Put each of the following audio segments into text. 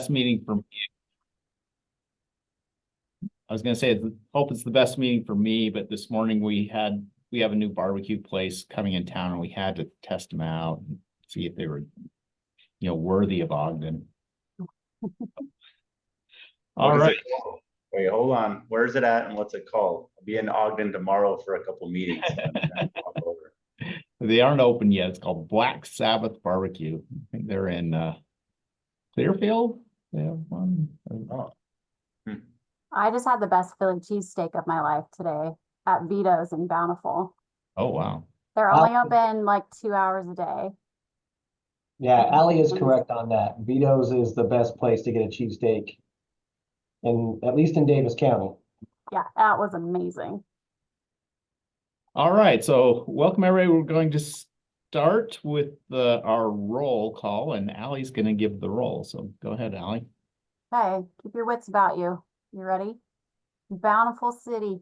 meeting for me. I was going to say, hope it's the best meeting for me, but this morning we have a new barbecue place coming in town and we had to test them out and see if they were, worthy of Ogden. All right. Wait, hold on. Where's it at and what's it called? I'll be in Ogden tomorrow for a couple meetings. They aren't open yet. It's called Black Sabbath Barbecue. I think they're in Clearfield. They have one. Oh. I just had the best Philly cheesesteak of my life today at Vito's in Bountiful. Oh, wow. They're only open like 2 hours a day. Yeah, Allie is correct on that. Vito's is the best place to get a cheesesteak, at least in Davis County. Yeah, that was amazing. All right, so welcome everybody. We're going to start with our roll call, and Allie's going to give the roll. So go ahead, Allie. Okay, keep your wits about you. You ready? Bountiful City.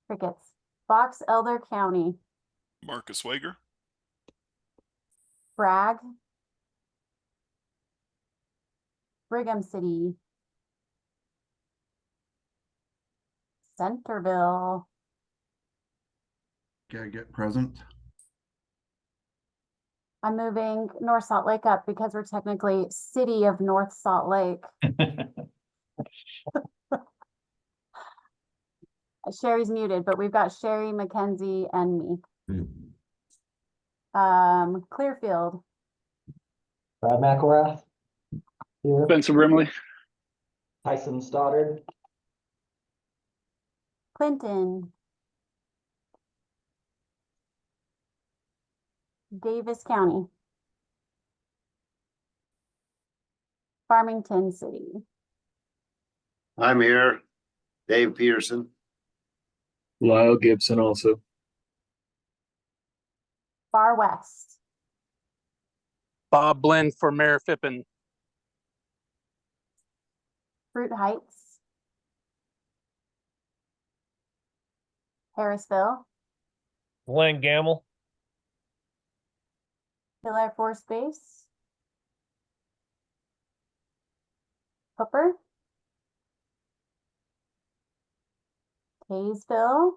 Crickets. Box Elder County. Marcus Wager. Bragg. Brigham City. Centerville. Okay, get present. I'm moving North Salt Lake up because we're technically City of North Salt Lake. Sherry's muted, but we've got Sherry, Mackenzie, and me. Clearfield. Brad McElrath. Here. Spencer Brimley. Tyson Stoddard. Clinton. Davis County. Farmington City. I'm here. Dave Peterson. Lyle Gibson also. Far West. Bob Blinn for Mayor Fippen. Fruit Heights. Harrisville. Glenn Gamble. Hill Air Force Base. Hooper. Kaysville.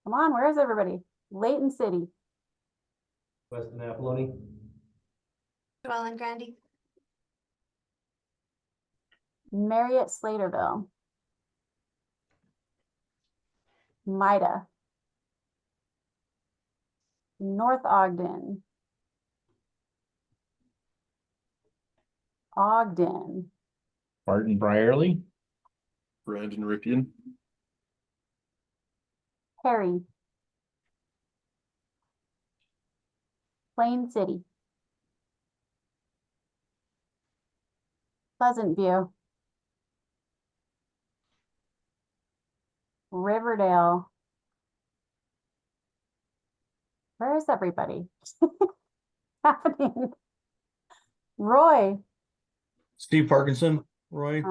Come on, where is everybody? Layton City. Weston Apollonie. Llewellyn Grandy. Marriott Slaterville. Mida. North Ogden. Ogden. Barton Brierley. Brandon Ripien. Perry. Plain City. Pleasant View. Riverdale. Where is everybody? Happening. Roy. Steve Parkinson, Roy.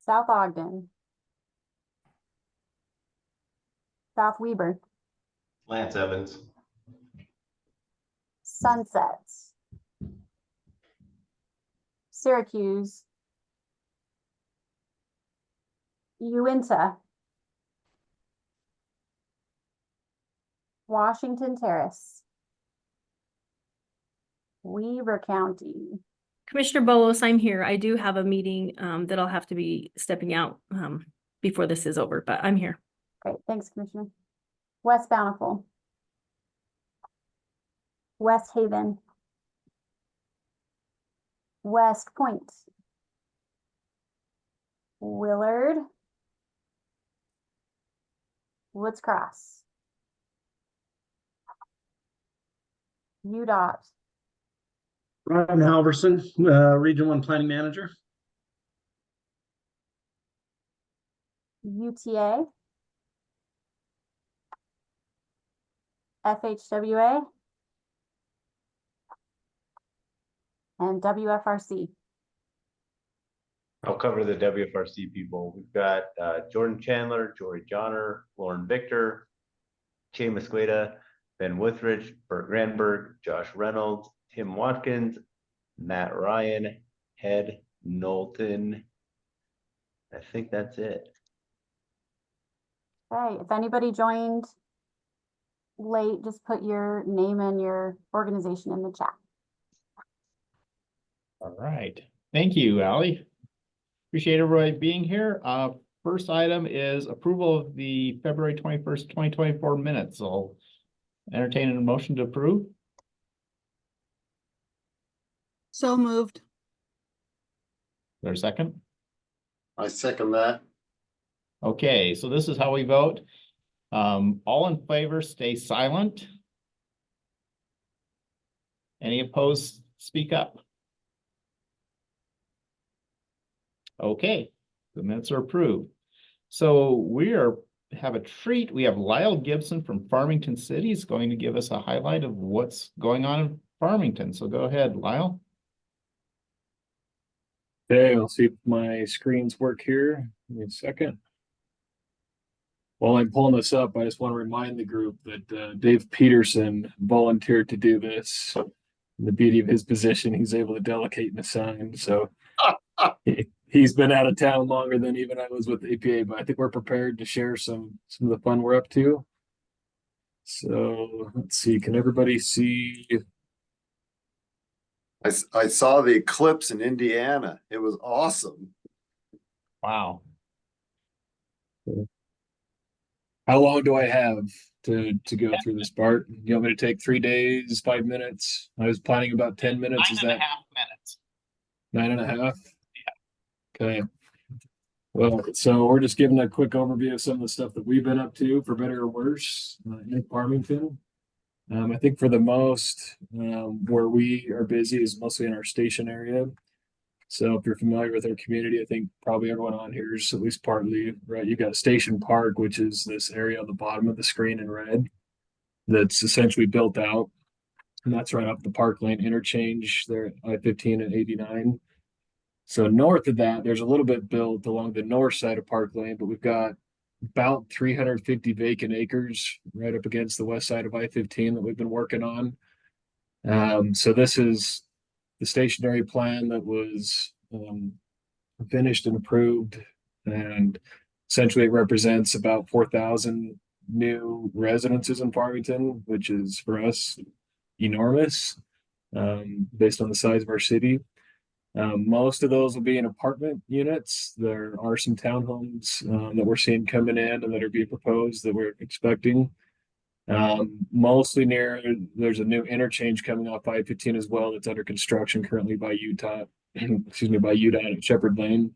South Ogden. South Weber. Lance Evans. Sunsets. Syracuse. Uinta. Washington Terrace. Weaver County. Commissioner Bolos, I'm here. I do have a meeting that I'll have to be stepping out before this is over, but I'm here. Great, thanks, Commissioner. West Bountiful. West Haven. West Point. Willard. Woods Cross. UDOT. Ron Halverson, Region 1 Planning Manager. UTA. FHWA. And WFRC. I'll cover the WFRC people. We've got Jordan Chandler, Jory Johnner, Lauren Victor, Che Mosqueda, Ben Withridge, Bert Granberg, Josh Reynolds, Tim Watkins, Matt Ryan, Ed Knowlton. I think that's it. Okay, if anybody joined late, just put your name and your organization in the chat. All right. Thank you, Ally. Appreciate everybody being here. First item is approval of the February 21st, 2024 minutes. I'll entertain a motion to approve. So moved. Is there a second? I second that. Okay, so this is how we vote. All in favor, stay silent. Any opposed, speak up. Okay, the minutes are approved. So we have a treat. We have Lyle Gibson from Farmington City is going to give us a highlight of what's going on in Farmington. So go ahead, Lyle. Okay, I'll see if my screens work here. Give me a second. While I'm pulling this up, I just want to remind the group that Dave Peterson volunteered to do this. The beauty of his position, he's able to delegate and assign. So he's been out of town longer than even I was with the EPA, but I think we're prepared to share some of the fun we're up to. So let's see, can everybody see? I saw the eclipse in Indiana. It was awesome. Wow. How long do I have to go through this part? You want me to take 3 days, 5 minutes? I was planning about 10 minutes. Is that 9.5 minutes? 9.5? Yeah. Okay. Well, so we're just giving a quick overview of some of the stuff that we've been up to, for better or worse, in Farmington. I think for the most, where we are busy is mostly in our station area. So if you're familiar with our community, I think probably everyone on here is at least partly, right? You've got Station Park, which is this area on the bottom of the screen in red that's essentially built out. And that's right up the Park Lane interchange there at I-15 and 89. So north of that, there's a little bit built along the north side of Park Lane, but we've got about 350 vacant acres right up against the west side of I-15 that we've been working on. So this is the stationary plan that was finished and approved, and essentially it represents about 4,000 new residences in Farmington, which is for us enormous, based on the size of our city. Most of those will be in apartment units. There are some townhomes that we're seeing coming in and that are being proposed that we're expecting. Mostly there's a new interchange coming off I-15 as well that's under construction currently by Utah, excuse me, by UDOT at Shepherd Lane.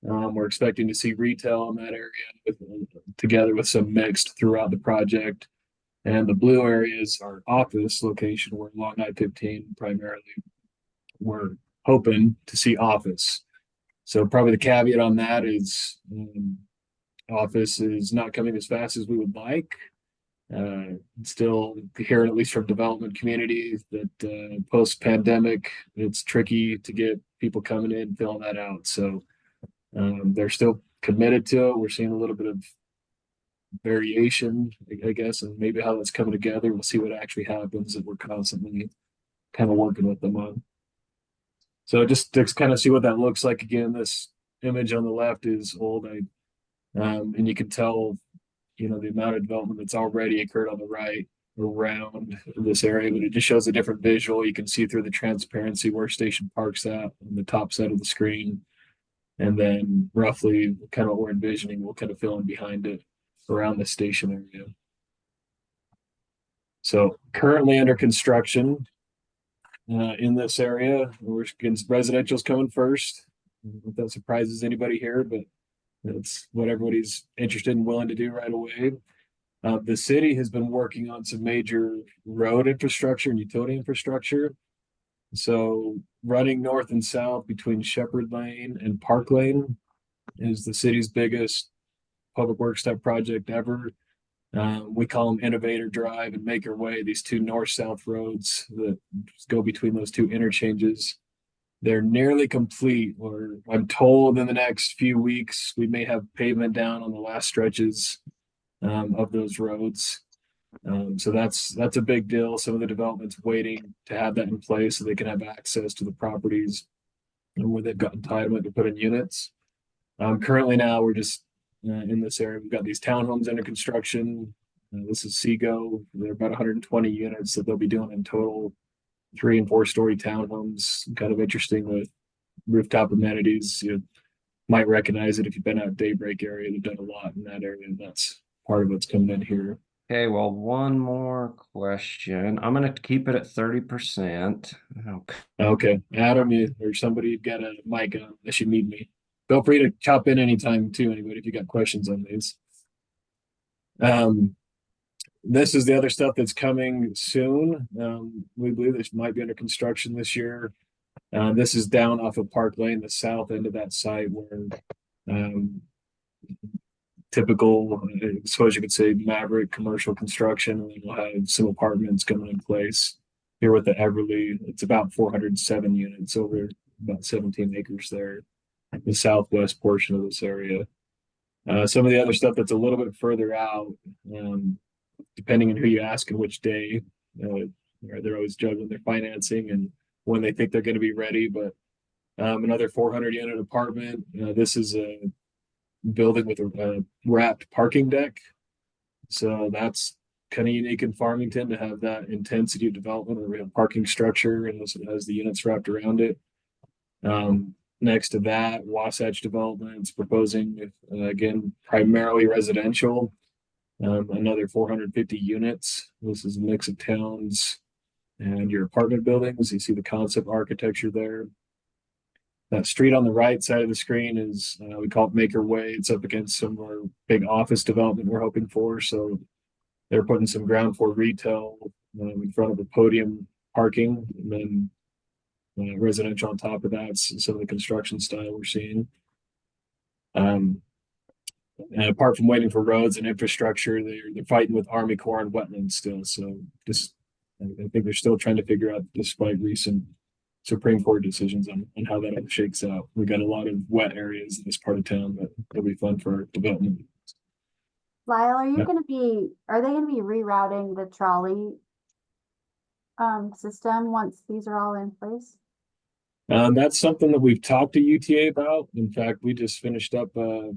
We're expecting to see retail in that area together with some mixed throughout the project. And the blue areas are office location where along I-15 primarily we're hoping to see office. So probably the caveat on that is office is not coming as fast as we would like. Still hearing at least from development communities that post-pandemic, it's tricky to get people coming in and filling that out. So they're still committed to it. We're seeing a little bit of variation, I guess, and maybe how that's coming together. We'll see what actually happens, and we're constantly kind of working with them on. So just to kind of see what that looks like again, this image on the left is old, and you can tell, you know, the amount of development that's already occurred on the right around this area, but it just shows a different visual. You can see through the transparency where Station Park's at on the top side of the screen. And then roughly kind of what we're envisioning, we'll kind of fill in behind it around the station area. So currently under construction in this area, we're residential's coming first. I don't know if that surprises anybody here, but that's what everybody's interested and willing to do right away. The city has been working on some major road infrastructure and utility infrastructure. So running north and south between Shepherd Lane and Park Lane is the city's biggest public works type project ever. We call them Innovator Drive and Maker Way, these two north-south roads that go between those two interchanges. They're nearly complete, or I'm told in the next few weeks, we may have pavement down on the last stretches of those roads. So that's a big deal. Some of the development's waiting to have that in place so they can have access to the properties where they've got entitlement to put in units. Currently now we're just in this area. We've got these townhomes under construction. This is Seago. They're about 120 units that they'll be doing in total, 3 and 4 story townhomes. Kind of interesting with rooftop amenities. You might recognize it if you've been out Daybreak area. They've done a lot in that area, and that's part of what's coming in here. Okay, well, one more question. I'm gonna keep it at 30%. Okay. Okay, Adam, or somebody got a mic on, unless you need me. Feel free to chop in anytime too, anybody, if you got questions on these. This is the other stuff that's coming soon. We believe this might be under construction this year. This is down off of Park Lane, the south end of that site where typical, I suppose you could say, Maverick commercial construction, and then we'll have some apartments coming in place here with the Everly. It's about 407 units over about 17 acres there, the southwest portion of this area. Some of the other stuff that's a little bit further out, depending on who you ask and which day, they're always juggling their financing and when they think they're going to be ready. But another 400 unit apartment. This is a building with a wrapped parking deck. So that's kind of unique in Farmington to have that intensity of development where we have parking structure and it has the units wrapped around it. Next to that, Wasatch Development's proposing, again, primarily residential, another 450 units. This is a mix of towns and your apartment buildings. You see the concept architecture there. That street on the right side of the screen is, we call it Maker Way. It's up against some of our big office development we're hoping for. So they're putting some ground floor retail in front of a podium parking, and then residential on top of that. Some of the construction style we're seeing. And apart from waiting for roads and infrastructure, they're fighting with Army Corps and wetlands still. So just, I think they're still trying to figure out, despite recent Supreme Court decisions, on how that all shakes out. We got a lot of wet areas in this part of town, but it'll be fun for development. Lyle, are Yeah. they gonna be rerouting the trolley system once these are all in place? That's something that we've talked to UTA about. In fact, we just finished up a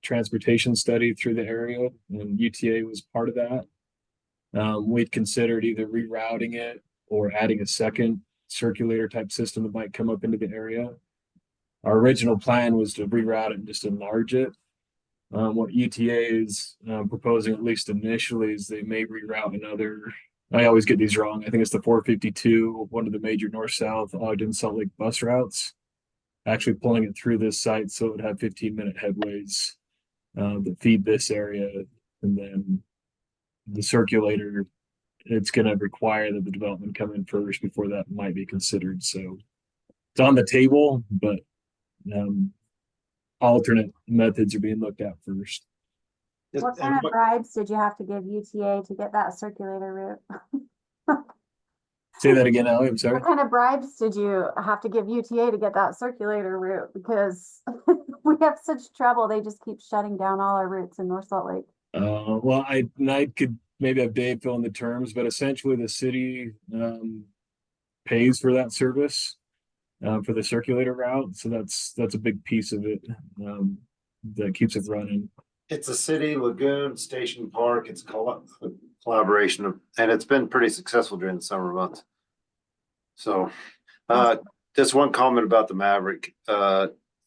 transportation study through the area, and UTA was part of that. We'd considered either rerouting it or adding a second circulator type system that might come up into the area. Our original plan was to reroute it and just enlarge it. What UTA is proposing, at least initially, is they may reroute another. I always get these wrong. I think it's the 452, one of the major north-south Ogden-Salt Lake bus routes. Actually pulling it through this site so it would have 15-minute headways that feed this area. And then the circulator, it's going to require that the development come in first before that might be considered. So it's on the table, but alternate methods are being looked at first. What kind of bribes did you have to give UTA to get that circulator route? Say that again, Ali, I'm sorry. What kind of bribes did you have to give UTA to get that circulator route? Because we have such trouble. They just keep shutting down all our routes in North Salt Lake. Well, I could maybe have Dave fill in the terms, but essentially the city pays for that service for the circulator route. So that's a big piece of it that keeps it running. It's a city, lagoon, station park. It's a collaboration of, and it's been pretty successful during the summer months. So, just one comment about the Maverick.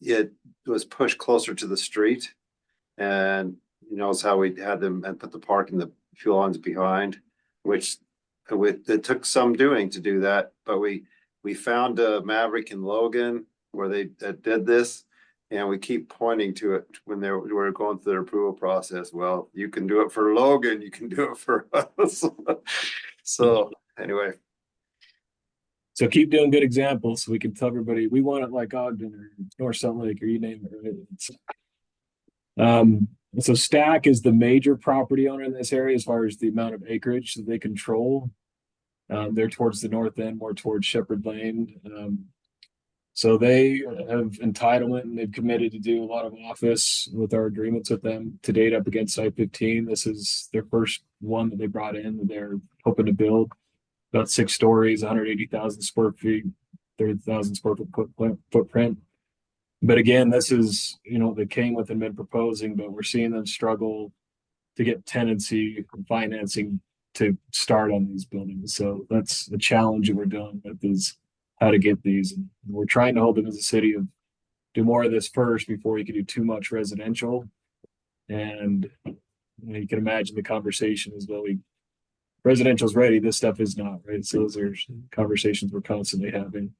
It was pushed closer to the street, and you know, it's how we had them and put the park and the fuel lines behind, which it took some doing to do that. But we found a Maverick in Logan where they did this. And we keep pointing to it when we're going through their approval process. Well, you can do it for Logan, you can do it for us. So anyway. So keep doing good examples so we can tell everybody we want it like Ogden or North Salt Lake or you name it. Right? So Stack is the major property owner in this area as far as the amount of acreage that they control. They're towards the north end, more towards Shepherd Lane. So they have entitlement and they've committed to do a lot of office with our agreements with them to date up against I-15. This is their first one that they brought in that they're hoping to build. About 6 stories, 180,000 square feet, 30,000 square foot footprint. But again, this is, they came with and been proposing, but we're seeing them struggle to get tenancy and financing to start on these buildings. So that's the challenge that we're dealing with, is how to get these. And we're trying to hold them as a city of do more of this first before you can do too much residential. And you can imagine the conversation as well. Residential's ready, this stuff is not, right? So those are conversations we're constantly having.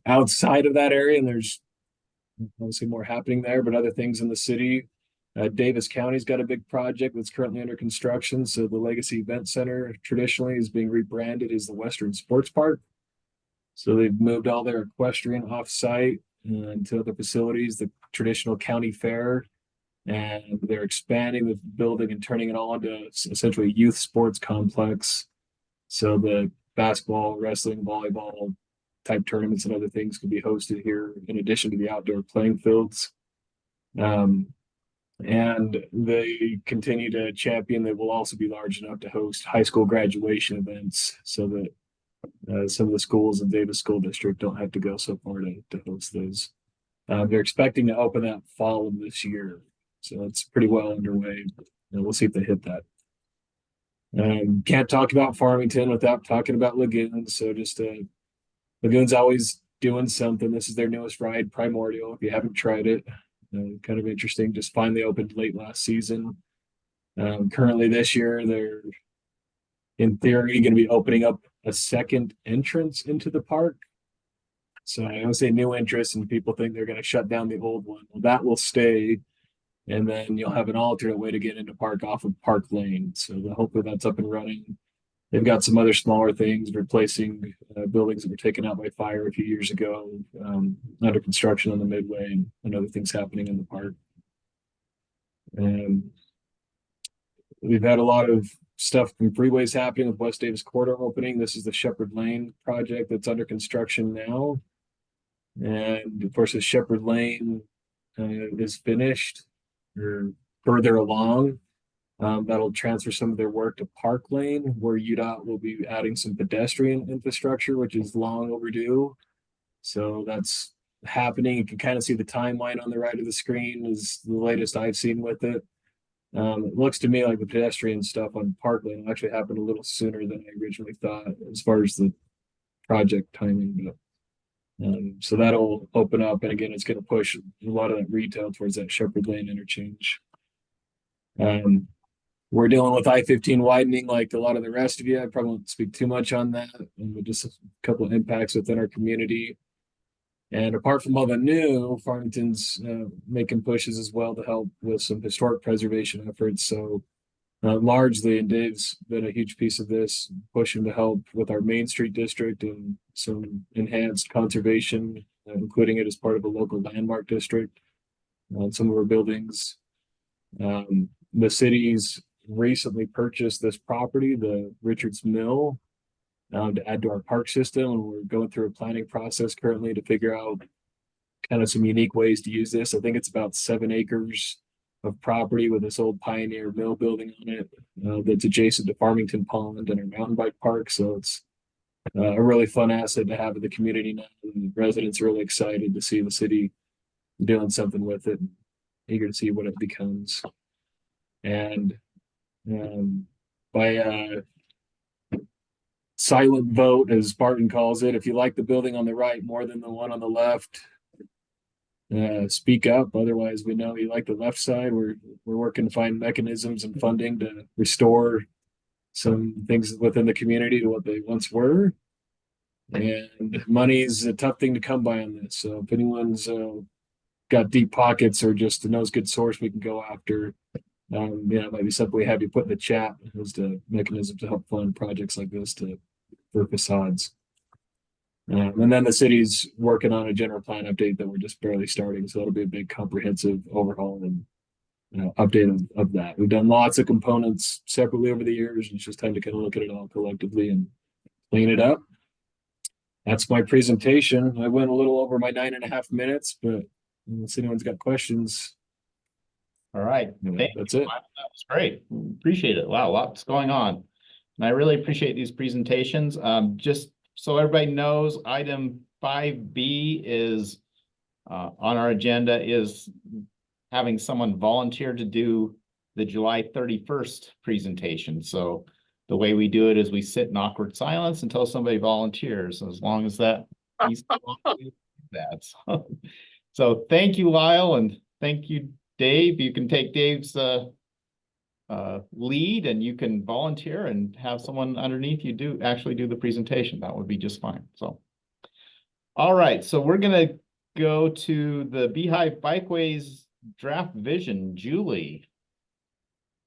Outside of that area, and there's obviously more happening there, but other things in the city. Davis County's got a big project that's currently under construction. So the Legacy Event Center traditionally is being rebranded as the Western Sports Park. So they've moved all their equestrian off-site to other facilities, the traditional county fair, and they're expanding the building and turning it all into essentially a youth sports complex. So the basketball, wrestling, volleyball type tournaments and other things can be hosted here in addition to the outdoor playing fields. And they continue to champion that will also be large enough to host high school graduation events so that some of the schools in Davis School District don't have to go so far to host those. They're expecting to open that fall of this year. So it's pretty well underway. And we'll see if they hit that. Can't talk about Farmington without talking about Lagoons. So just Lagoon's always doing something. This is their newest ride, Primordial. If you haven't tried it, kind of interesting. Just finally opened late last season. Currently this year, they're in theory going to be opening up a second entrance into the park. So I would say new entrance, and people think they're going to shut down the old one. Well, that will stay. And then you'll have an alternate way to get into park off of Park Lane. So hopefully that's up and running. They've got some other smaller things, replacing buildings that were taken out by fire a few years ago, under construction on the Midway, and other things happening in the park. And we've had a lot of stuff from freeways happening with West Davis Corridor opening. This is the Shepherd Lane project that's under construction now. And of course, the Shepherd Lane is finished or further along. That'll transfer some of their work to Park Lane, where UDOT will be adding some pedestrian infrastructure, which is long overdue. So that's happening. You can kind of see the timeline on the right of the screen is the latest I've seen with it. It looks to me like the pedestrian stuff on Park Lane will actually happen a little sooner than I originally thought as far as the project timing. But so that'll open up, and again, it's going to push a lot of that retail towards that Shepherd Lane interchange. We're dealing with I-15 widening like a lot of the rest of you. I probably won't speak too much on that, but just a couple of impacts within our community. And apart from all the new, Farmington's making pushes as well to help with some historic preservation efforts. So largely, and Dave's been a huge piece of this, pushing to help with our Main Street district and some enhanced conservation, including it as part of a local landmark district on some of our buildings. The city's recently purchased this property, the Richards Mill, to add to our park system, and we're going through a planning process currently to figure out kind of some unique ways to use this. I think it's about 7 acres of property with this old Pioneer Mill building on it that's adjacent to Farmington Pond and our mountain bike park. So it's a really fun asset to have in the community now. And residents are really excited to see the city doing something with it, eager to see what it becomes. And by silent vote, as Barton calls it, if you like the building on the right more than the one on the left, speak up. Otherwise, we know you like the left side. We're working to find mechanisms and funding to restore some things within the community to what they once were. And money is a tough thing to come by on this. So if anyone's got deep pockets or just knows good source we can go after, it might be something we have you put in the chat as to mechanism to help fund projects like this for facades. And then the city's working on a general plan update that we're just barely starting. So it'll be a big comprehensive overhaul and update of that. We've done lots of components separately over the years. It's just time to kind of look at it all collectively and clean it up. that's my presentation. I went a little over my 9.5 minutes, but unless anyone's got questions, All right. Thank that's you. it. That was great. Appreciate it. Wow, lots going on. And I really appreciate these presentations. Just so everybody knows, item 5B is on our agenda is having someone volunteer to do the July 31st presentation. So the way we do it is we sit in awkward silence until somebody volunteers, as long as that he's that. So thank you, Lyle, and thank you, Dave. You can take Dave's lead and you can volunteer and have someone underneath you actually do the presentation. That would be just fine. So, all right. So we're going to go to the Beehive Bikeways draft vision. Julie.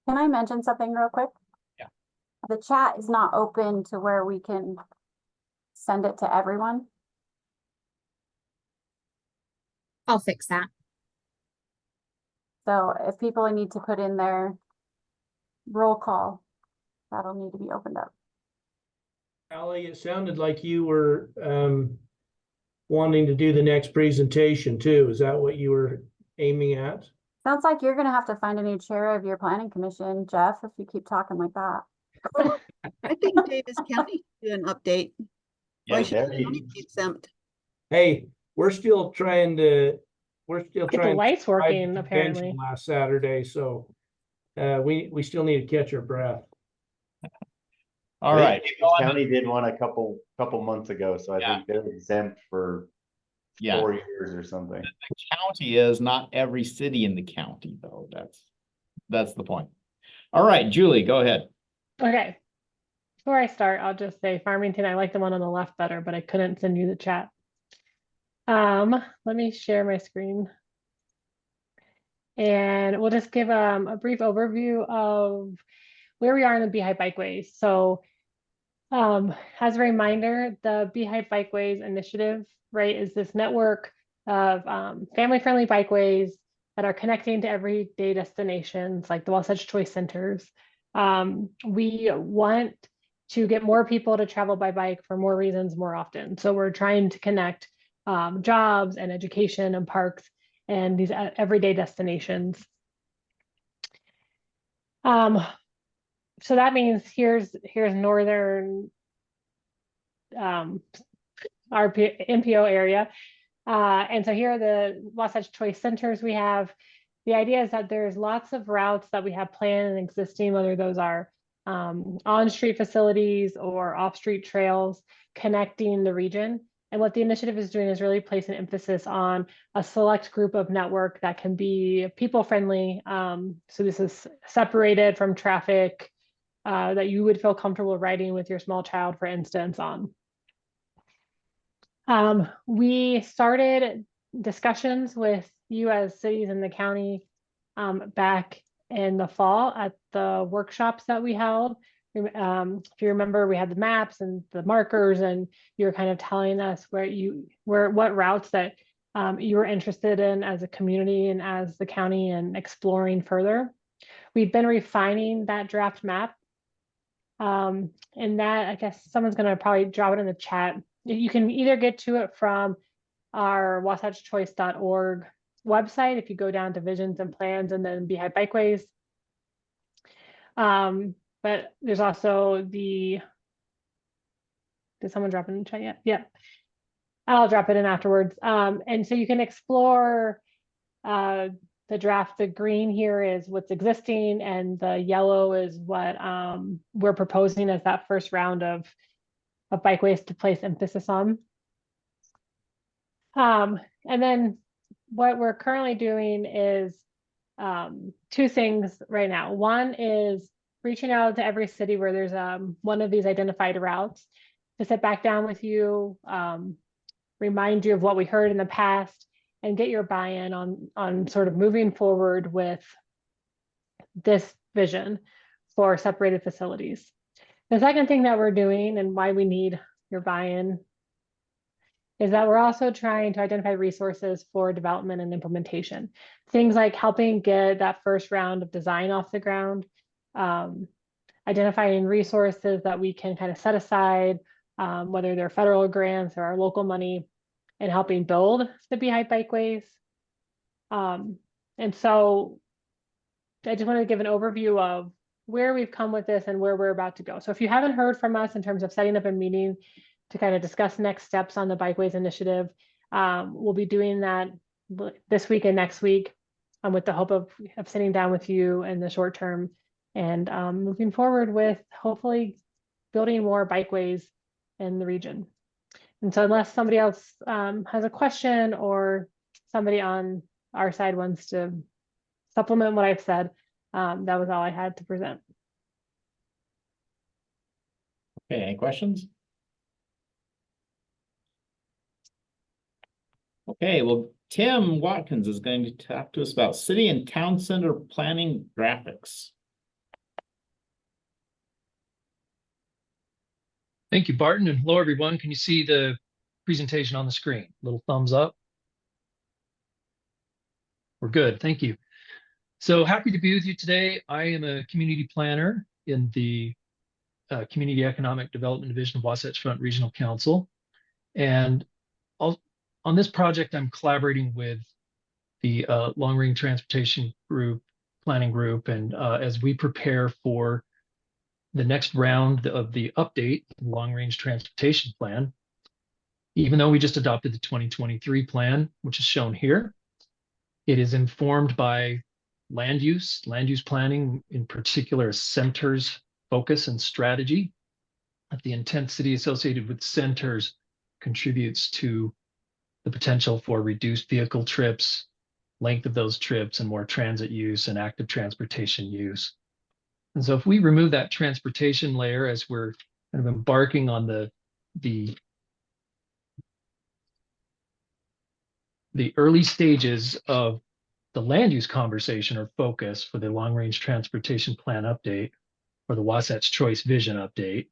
Can I mention something real quick? Yeah. The chat is not open to where we can send it to everyone. I'll fix that. So if people need to put in their roll call, that'll need to be opened up. Allie, it sounded like you were wanting to do the next presentation too. Is that what you were aiming at? Sounds like you're gonna have to find a new chair of your planning commission, Jeff, if you keep talking like that. I think Davis County should do an update. Why Yeah, should there the you- county be exempt? Hey, we're still trying to Get the lights ride working, the apparently. convention last Saturday, so we still need to catch our breath. All right. Davis County did one a couple months ago, so I Yeah. think they're exempt for Yeah. 4 years or something. The county is not every city in the county, though. That's the point. All right, Julie, go ahead. Okay. Before I start, I'll just say Farmington, I like the one on the left better, but I couldn't send you the chat. Let me share my screen. And we'll just give a brief overview of where we are in the Beehive Bikeways. So as a reminder, the Beehive Bikeways initiative, right, is this network of family-friendly bikeways that are connecting to everyday destinations like the Wasatch Choice Centers. We want to get more people to travel by bike for more reasons more often. So we're trying to connect jobs and education and parks and these everyday destinations. So that means here's northern our MPO area. And so here are the Wasatch Choice Centers we have. The idea is that there's lots of routes that we have planned and existing, whether those are on-street facilities or off-street trails connecting the region. And what the initiative is doing is really placing emphasis on a select group of network that can be people-friendly. So this is separated from traffic that you would feel comfortable riding with your small child, for instance, on. We started discussions with you as cities in the county back in the fall at the workshops that we held. If you remember, we had the maps and the markers, and you were kind of telling us what routes that you were interested in as a community and as the county and exploring further. We've been refining that draft map. And that, I guess someone's going to probably drop it in the chat. You can either get to it from our wasatchchoice.org website if you go down to visions and plans and then Beehive Bikeways. But there's also did someone drop it in the chat yet? Yeah. I'll drop it in afterwards. And so you can explore the draft. The green here is what's existing, and the yellow is what we're proposing as that first round of bikeways to place emphasis on. And then what we're currently doing is two things right now. One is reaching out to every city where there's one of these identified routes to sit back down with you, remind you of what we heard in the past, and get your buy-in on sort of moving forward with this vision for separated facilities. The second thing that we're doing, and why we need your buy-in, is that we're also trying to identify resources for development and implementation. Things like helping get that first round of design off the ground, identifying resources that we can kind of set aside whether they're federal grants or our local money, and helping build the Beehive Bikeways. And so I just wanted to give an overview of where we've come with this and where we're about to go. So if you haven't heard from us in terms of setting up a meeting to kind of discuss next steps on the Bikeways initiative, we'll be doing that this week and next week, with the hope of sitting down with you in the short term and moving forward with hopefully building more bikeways in the region. And so unless somebody else has a question or somebody on our side wants to supplement what I've said, that was all I had to present. Okay, any questions? Okay, well, Tim Watkins is going to talk to us about city and town center planning graphics. Thank you, Barton, and hello, everyone. Can you see the presentation on the screen? Little thumbs up. We're good, thank you. So happy to be with you today. I am a community planner in the Community Economic Development Division of Wasatch Front Regional Council. And on this project, I'm collaborating with the Long Range Transportation Group, Planning Group, and as we prepare for the next round of the update, Long Range Transportation Plan, even though we just adopted the 2023 plan, which is shown here, it is informed by land use planning, in particular, centers, focus, and strategy. That the intensity associated with centers contributes to the potential for reduced vehicle trips, length of those trips, and more transit use and active transportation use. And so if we remove that transportation layer as we're kind of embarking on the early stages of the land use conversation or focus for the Long Range Transportation Plan update or the Wasatch Choice Vision update,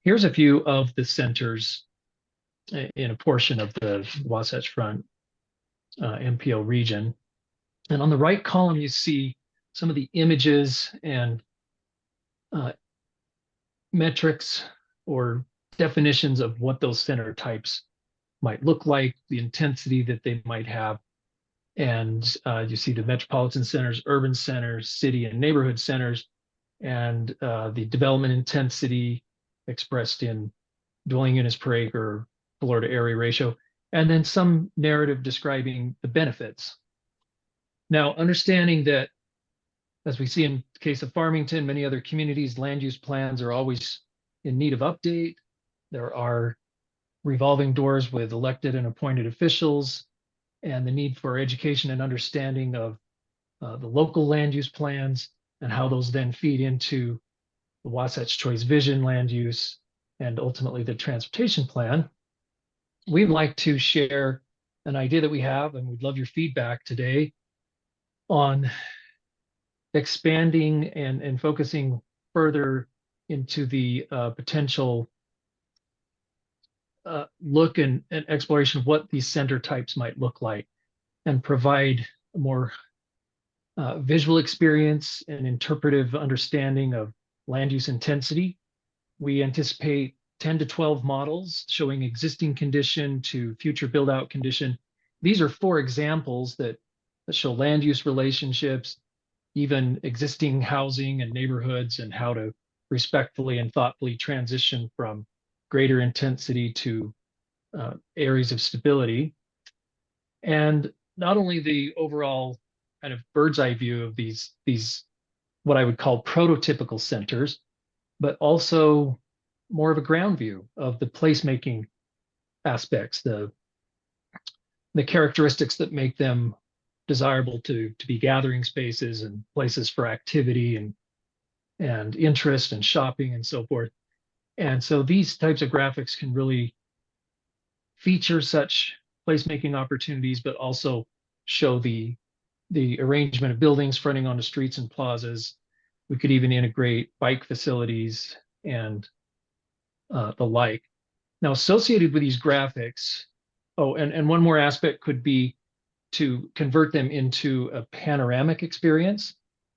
here's a few of the centers in a portion of the Wasatch Front MPO region. And on the right column, you see some of the images and metrics or definitions of what those center types might look like, the intensity that they might have. And you see the metropolitan centers, urban centers, city and neighborhood centers, and the development intensity expressed in dwelling units per acre, floor to area ratio, and then some narrative describing the benefits. Now, understanding that, as we see in the case of Farmington, many other communities, land use plans are always in need of update. There are revolving doors with elected and appointed officials, and the need for education and understanding of the local land use plans and how those then feed into the Wasatch Choice Vision land use and ultimately the transportation plan. We'd like to share an idea that we have, and we'd love your feedback today on expanding and focusing further into the potential look and exploration of what these center types might look like and provide a more visual experience and interpretive understanding of land use intensity. We anticipate 10 to 12 models showing existing condition to future build out condition. These are 4 examples that show land use relationships, even existing housing and neighborhoods, and how to respectfully and thoughtfully transition from greater intensity to areas of stability. And not only the overall kind of bird's eye view of these what I would call prototypical centers, but also more of a ground view of the placemaking aspects, the characteristics that make them desirable to be gathering spaces and places for activity and interest and shopping and so forth. And so these types of graphics can really feature such placemaking opportunities, but also show the arrangement of buildings fronting onto streets and plazas. We could even integrate bike facilities and the like. Now, associated with these graphics, and one more aspect could be to convert them into a panoramic experience,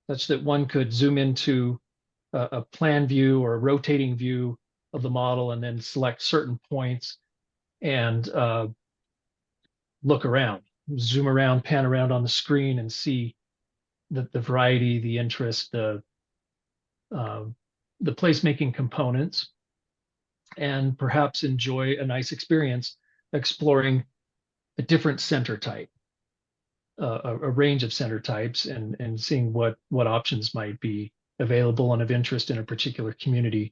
such that one could zoom into a plan view or a rotating view of the model and then select certain points and look around, zoom around, pan around on the screen and see the variety, the interest, the placemaking components, and perhaps enjoy a nice experience exploring a different center type, a range of center types, and seeing what options might be available and of interest in a particular community.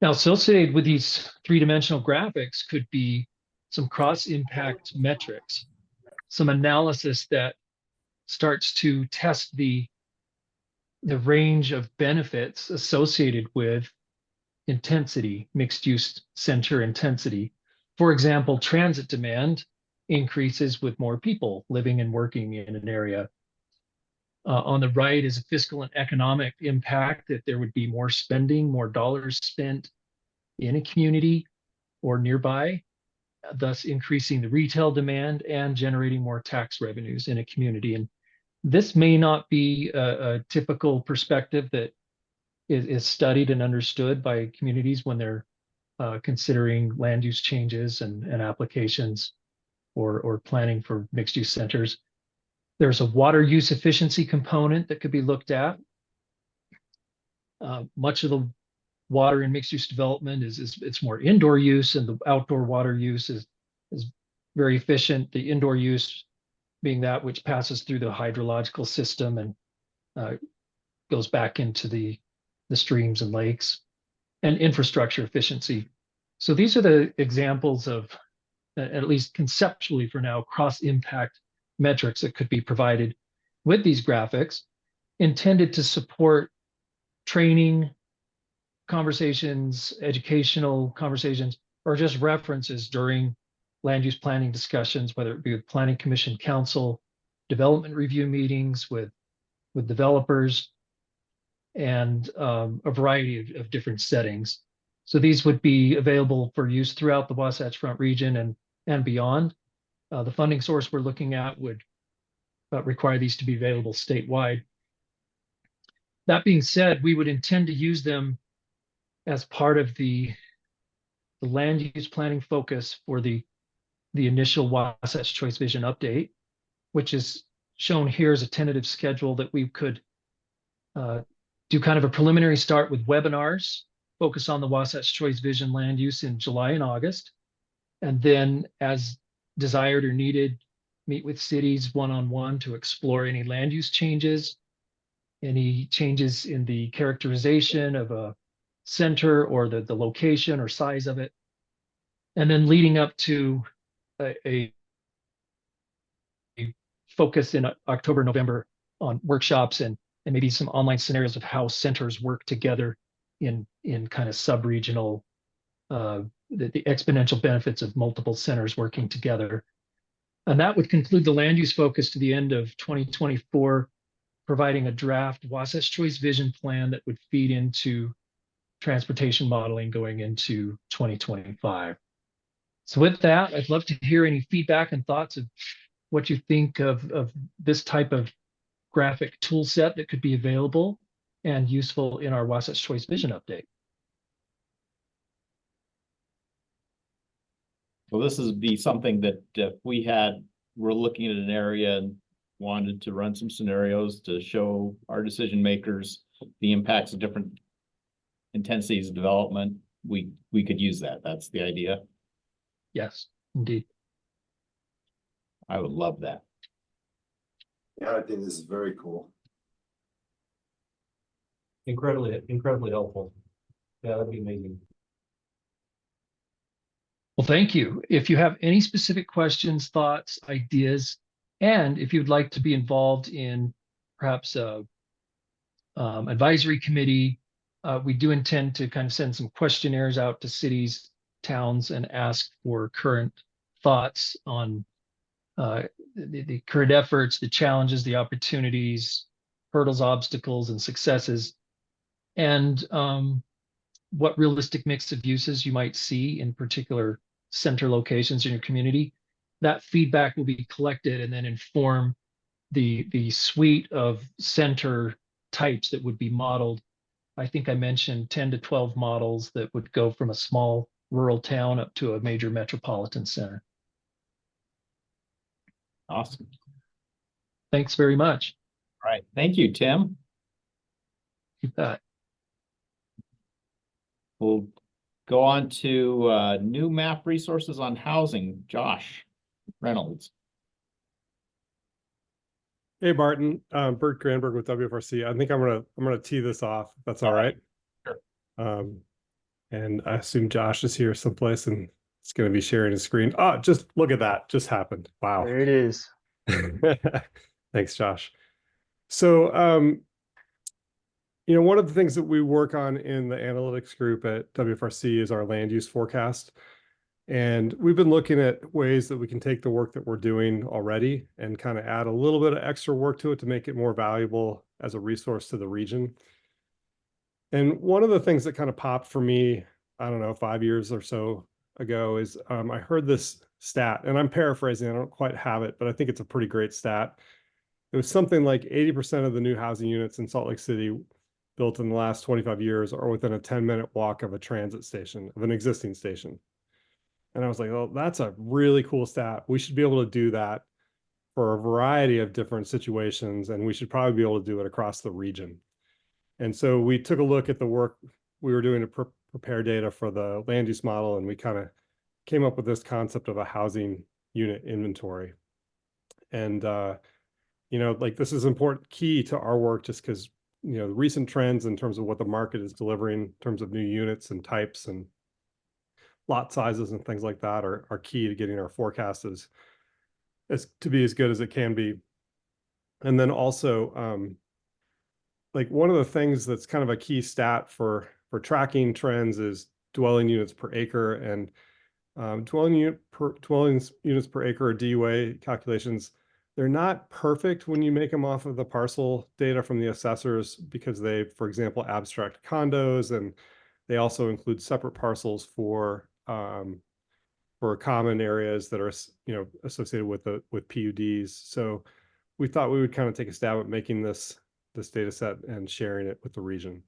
Now, associated with these three-dimensional graphics could be some cross-impact metrics, some analysis that starts to test the range of benefits associated with intensity, mixed-use center intensity. For example, transit demand increases with more people living and working in an area. On the right is a fiscal and economic impact, that there would be more spending, more dollars spent in a community or nearby, thus increasing the retail demand and generating more tax revenues in a community. And this may not be a typical perspective that is studied and understood by communities when they're considering land use changes and applications or planning for mixed use centers. There's a water use efficiency component that could be looked at. Much of the water in mixed use development it's more indoor use, and the outdoor water use is very efficient. The indoor use being that which passes through the hydrological system and goes back into the streams and lakes, and infrastructure efficiency. So these are the examples of, at least conceptually for now, cross-impact metrics that could be provided with these graphics, intended to support training conversations, educational conversations, or just references during land use planning discussions, whether it be with Planning Commission, Council, development review meetings with developers, and a variety of different settings. So these would be available for use throughout the Wasatch Front region and beyond. The funding source we're looking at would require these to be available statewide. That being said, we would intend to use them as part of the land use planning focus for the initial Wasatch Choice Vision update, which is shown here as a tentative schedule that we could do kind of a preliminary start with webinars, focus on the Wasatch Choice Vision land use in July and August, and then as desired or needed, meet with cities one-on-one to explore any land use changes, any changes in the characterization of a center or the location or size of it. And then leading up to a focus in October, November on workshops and maybe some online scenarios of how centers work together in kind of sub-regional, the exponential benefits of multiple centers working together. And that would conclude the land use focus to the end of 2024, providing a draft Wasatch Choice Vision plan that would feed into transportation modeling going into 2025. So with that, I'd love to hear any feedback and thoughts of what you think of this type of graphic tool set that could be available and useful in our Wasatch Choice Vision update. Well, this would be something that if we're looking at an area and wanted to run some scenarios to show our decision makers the impacts of different intensities of development, we could use that. That's the idea. Yes, indeed. I would love that. Yeah, I think this is very cool. Incredibly helpful. Yeah, that'd be amazing. Well, thank you. If you have any specific questions, thoughts, ideas, and if you'd like to be involved in perhaps a advisory committee, we do intend to kind of send some questionnaires out to cities, towns, and ask for current thoughts on the current efforts, the challenges, the opportunities, hurdles, obstacles, and successes, and what realistic mix of uses you might see in particular center locations in your community. That feedback will be collected and then inform the suite of center types that would be modeled I think I mentioned 10 to 12 models that would go from a small rural town up to a major metropolitan center. Awesome. Thanks very much. All right. Thank you, Tim. You bet. We'll go on to new map resources on housing. Josh Reynolds. Hey Barton, Bert Granberg with WFRC. I think I'm gonna tee this off, if that's all right. Sure. And I assume Josh is here someplace and it's gonna be sharing his screen. Oh, just look at that, just happened. Wow. There it is. Thanks, Josh. So one of the things that we work on in the analytics group at WFRC is our land use forecast. And we've been looking at ways that we can take the work that we're doing already and kind of add a little bit of extra work to it to make it more valuable as a resource to the region. And one of the things that kind of popped for me, I don't know, 5 years or so ago is I heard this stat, and I'm paraphrasing, I don't quite have it, but I think it's a pretty great stat. It was something like 80% of the new housing units in Salt Lake City built in the last 25 years are within a 10-minute walk of a transit station, of an existing station. And I was like, oh, that's a really cool stat. We should be able to do that for a variety of different situations, and we should probably be able to do it across the region. And so we took a look at the work we were doing to prepare data for the land use model, and we kind of came up with this concept of a housing unit inventory. And, like this is important key to our work just because, the recent trends in terms of what the market is delivering in terms of new units and types and lot sizes and things like that are key to getting our forecast as to be as good as it can be. And then also, like one of the things that's kind of a key stat for tracking trends is dwelling units per acre, and dwelling units per acre, or DUA calculations. They're not perfect when you make them off of the parcel data from the assessors because they, for example, abstract condos, and they also include separate parcels for common areas that are associated with PUDs. So we thought we would kind of take a stab at making this data set and sharing it with the region.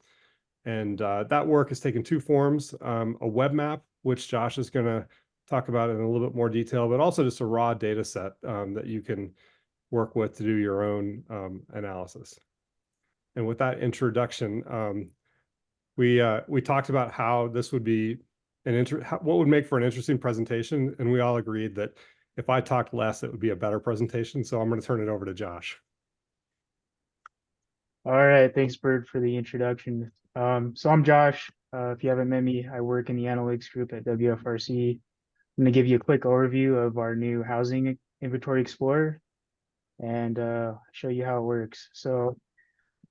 And that work has taken two forms: a web map, which Josh is going to talk about in a little bit more detail, but also just a raw data set that you can work with to do your own analysis. And with that introduction, we talked about how this would be what would make for an interesting presentation, and we all agreed that if I talked less, it would be a better presentation. So I'm going to turn it over to Josh. All right, thanks, Bert, for the introduction. So I'm Josh. If you haven't met me, I work in the analytics group at WFRC. I'm going to give you a quick overview of our new Housing Inventory Explorer and show you how it works. So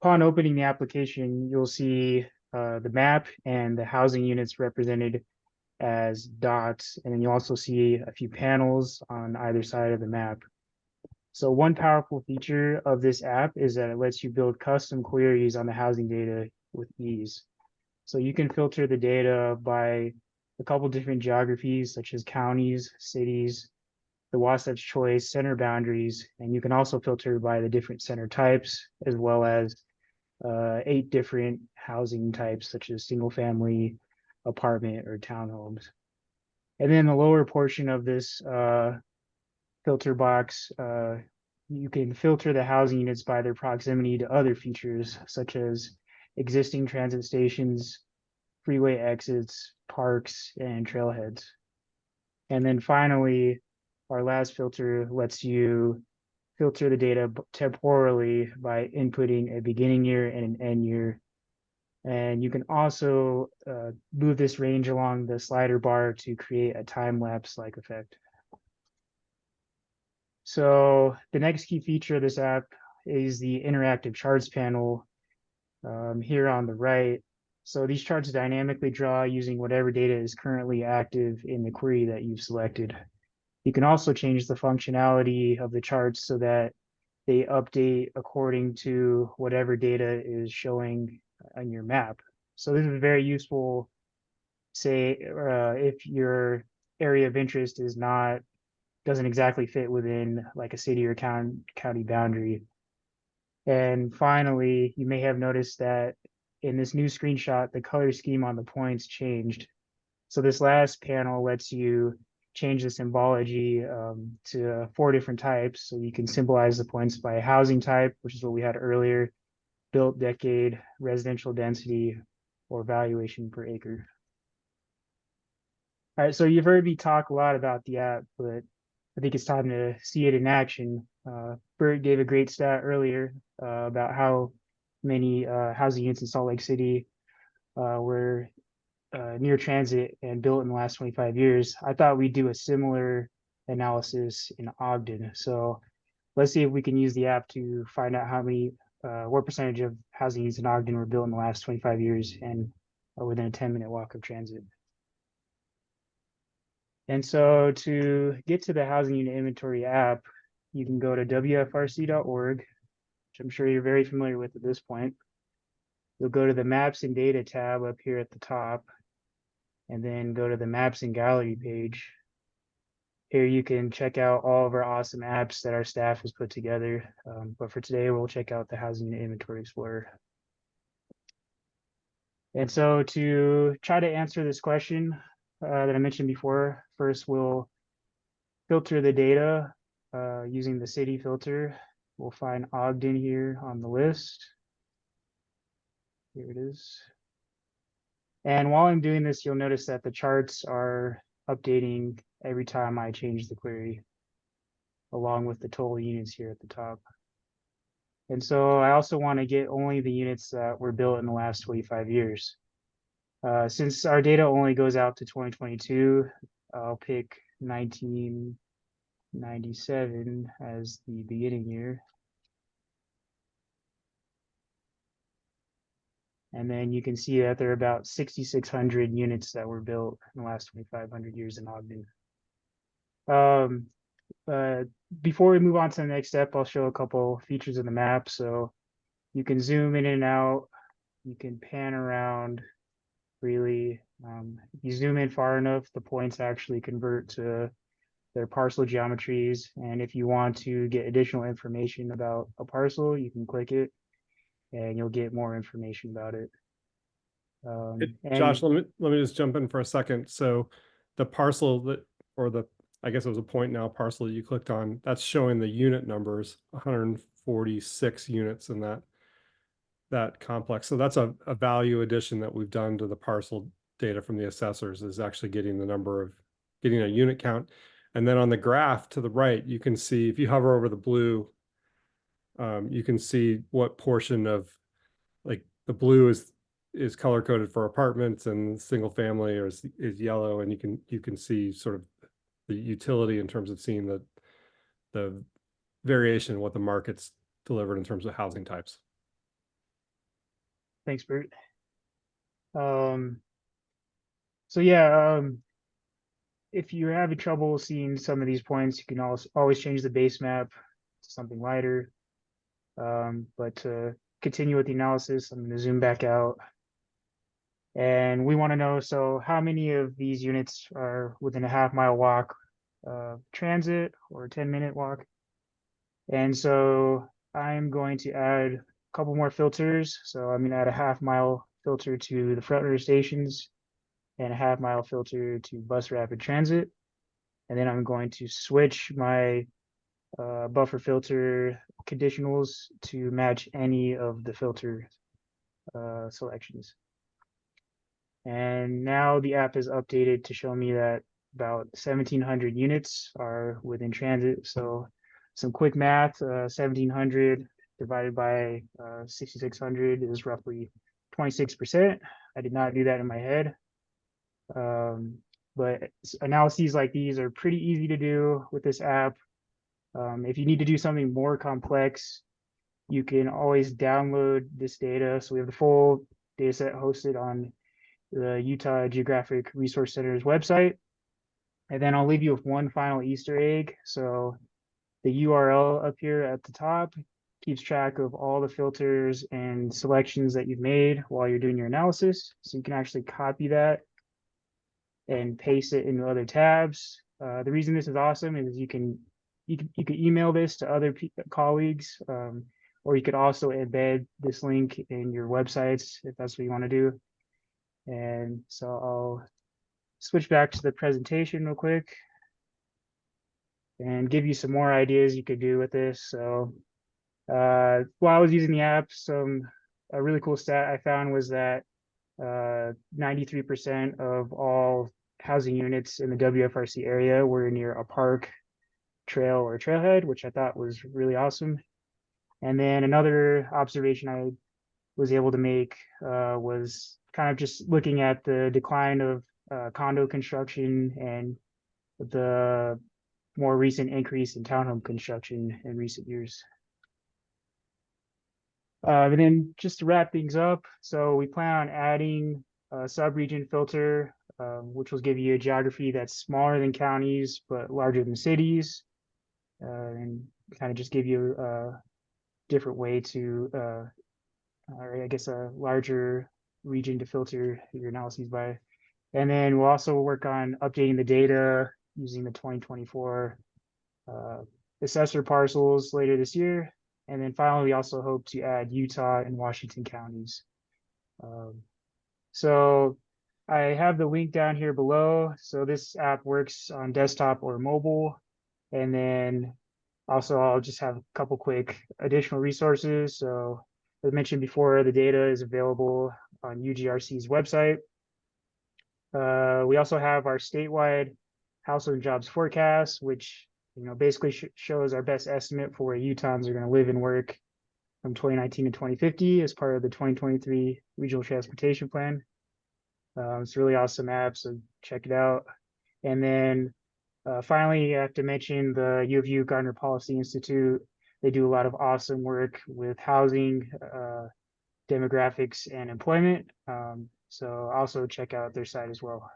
upon opening the application, you'll see the map and the housing units represented as dots, and then you also see a few panels on either side of the map. So one powerful feature of this app is that it lets you build custom queries on the housing data with ease. So you can filter the data by a couple different geographies, such as counties, cities, the Wasatch choice, center boundaries, and you can also filter by the different center types, as well as 8 different housing types, such as single family, apartment, or townhomes. And then the lower portion of this filter box, you can filter the housing units by their proximity to other features, such as existing transit stations, freeway exits, parks, and trailheads. And then finally, our last filter lets you filter the data temporally by inputting a beginning year and an end year. And you can also move this range along the slider bar to create a time-lapse-like effect. So the next key feature of this app is the interactive charts panel here on the right. So these charts dynamically draw using whatever data is currently active in the query that you've selected. You can also change the functionality of the charts so that they update according to whatever data is showing on your map. So this is very useful, say, if your area of interest doesn't exactly fit within like a city or county boundary. And finally, you may have noticed that in this new screenshot, the color scheme on the points changed. So this last panel lets you change the symbology to 4 different types. So you can symbolize the points by housing type, which is what we had earlier, built decade, residential density, or valuation per acre. All right, so you've heard me talk a lot about the app, but I think it's time to see it in action. Bert gave a great stat earlier about how many housing units in Salt Lake City were near transit and built in the last 25 years. I thought we'd do a similar analysis in Ogden. So let's see if we can use the app to find out how many, what percentage of housing units in Ogden were built in the last 25 years and are within a 10-minute walk of transit. And so to get to the housing unit inventory app, you can go to wfrc.org, which I'm sure you're very familiar with at this point. You'll go to the Maps and Data tab up here at the top, and then go to the Maps and Gallery page. Here you can check out all of our awesome apps that our staff has put together. But for today, we'll check out the Housing Unit Inventory Explorer. And so to try to answer this question that I mentioned before, first we'll filter the data using the city filter. We'll find Ogden here on the list. Here it is. And while I'm doing this, you'll notice that the charts are updating every time I change the query, along with the total units here at the top. And so I also want to get only the units that were built in the last 25 years. Since our data only goes out to 2022, I'll pick 1997 as the beginning year. And then you can see that there are about 6,600 units that were built in the last 2,500 years in Ogden. Before we move on to the next step, I'll show a couple features of the map. So you can zoom in and out, you can pan around freely. If you zoom in far enough, the points actually convert to their parcel geometries. And if you want to get additional information about a parcel, you can click it and you'll get more information about it. Josh, let me just jump in for a second. So the parcel that, or the, I guess it was a point now parcel that you clicked on, that's showing the unit numbers, 146 units in that complex. So that's a value addition that we've done to the parcel data from the assessors, is actually getting the number of, getting a unit count. And then on the graph to the right, you can see, if you hover over the blue, you can see what portion of, like, the blue is color coded for apartments, and single family is yellow, and you can see sort of the utility in terms of seeing the variation in what the market's delivered in terms of housing types. Thanks, Bert. So yeah, if you're having trouble seeing some of these points, you can always change the base map to something lighter. But to continue with the analysis, I'm going to zoom back out. And we want to know, so how many of these units are within a half-mile walk transit or a 10-minute walk? And so I'm going to add a couple more filters. So I'm going to add a half-mile filter to the front runner stations and a half-mile filter to bus rapid transit. And then I'm going to switch my buffer filter conditionals to match any of the filter selections. And now the app is updated to show me that about 1,700 units are within transit. So some quick math, 1,700 divided by 6,600 is roughly 26%. I did not do that in my head. But analyses like these are pretty easy to do with this app. If you need to do something more complex, you can always download this data. So we have the full data set hosted on the Utah Geographic Resource Center's website. And then I'll leave you with one final Easter egg. So the URL up here at the top keeps track of all the filters and selections that you've made while you're doing your analysis. So you can actually copy that and paste it into other tabs. The reason this is awesome is you can email this to other colleagues. or you could also embed this link in your websites if that's what you want to do. And so I'll switch back to the presentation real quick and give you some more ideas you could do with this. So while I was using the app, a really cool stat I found was that 93% of all housing units in the WFRC area were near a park, trail, or trailhead, which I thought was really awesome. And then another observation I was able to make was kind of just looking at the decline of condo construction and the more recent increase in townhome construction in recent years. And then just to wrap things up, so we plan on adding a sub-region filter, which will give you a geography that's smaller than counties, but larger than cities, and kind of just give you a different way to, or I guess a larger region to filter your analyses by. And then we'll also work on updating the data using the 2024 assessor parcels later this year. And then finally, we also hope to add Utah and Washington counties. So I have the link down here below. So this app works on desktop or mobile. And then also I'll just have a couple quick additional resources. So as mentioned before, the data is available on UGRC's website. We also have our statewide household jobs forecast, which basically shows our best estimate for where Utahns are going to live and work from 2019 to 2050 as part of the 2023 Regional Transportation Plan. It's a really awesome app, so check it out. And then finally, I have to mention the U of U Gardner Policy Institute. They do a lot of awesome work with housing, demographics, and employment. So also check out their site as well.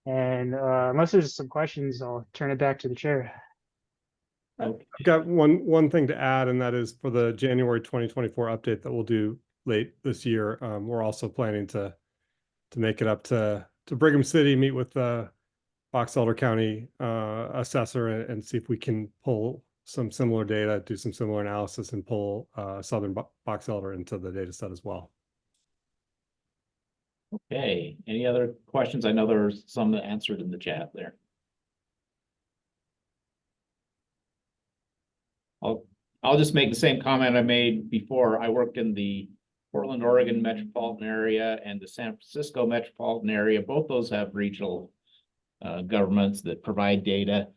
And unless there's some questions, I'll turn it back to the chair. I've got one thing to add, and that is for the January 2024 update that we'll do late this year. We're also planning to make it up to Brigham City, meet with the Box Elder County assessor and see if we can pull some similar data, do some similar analysis, and pull Southern Box Elder into the data set as well. Okay, any other questions? I know there's some that answered in the chat there. I'll just make the same comment I made before. I worked in the Portland, Oregon metropolitan area and the San Francisco metropolitan area. Both those have regional governments that provide data.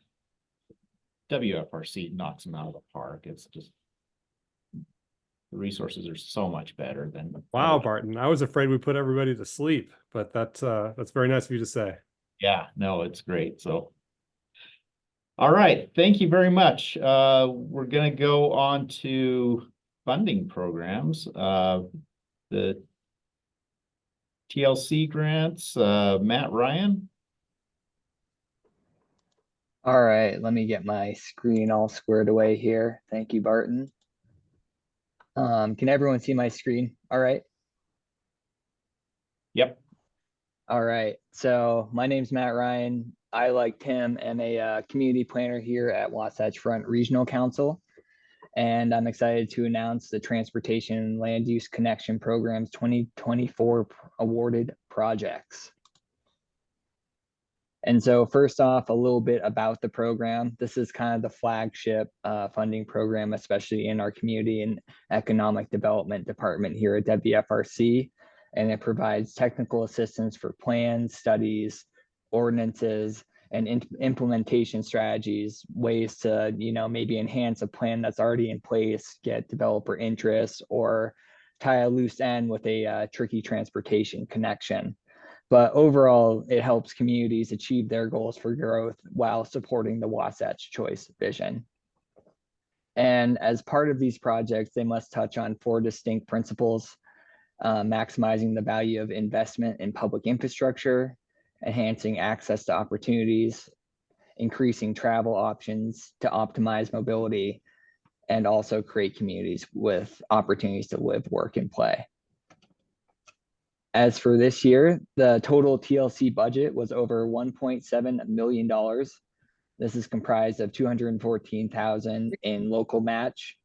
WFRC knocks them out of the park. It's just the resources are so much better than. Wow, Barton, I was afraid we put everybody to sleep, but that's very nice of you to say. Yeah, no, it's great. So. All right, thank you very much. We're going to go on to funding programs. The TLC grants, Matt Ryan. All right, let me get my screen all squared away here. Thank you, Barton. Can everyone see my screen? All right. Yep. All right, so my name's Matt Ryan. I, like Tim, am a community planner here at Wasatch Front Regional Council, and I'm excited to announce the Transportation and Land Use Connection Program's 2024 awarded projects. And so first off, a little bit about the program. This is kind of the flagship funding program, especially in our community and economic development department here at WFRC. And it provides technical assistance for plans, studies, ordinances, and implementation strategies, ways to, maybe enhance a plan that's already in place, get developer interest, or tie a loose end with a tricky transportation connection. But overall, it helps communities achieve their goals for growth while supporting the Wasatch Choice vision. And as part of these projects, they must touch on 4 distinct principles: maximizing the value of investment in public infrastructure, enhancing access to opportunities, increasing travel options to optimize mobility, and also create communities with opportunities to live, work, and play. As for this year, the total TLC budget was over $1.7 million. This is comprised of $214,000 in local match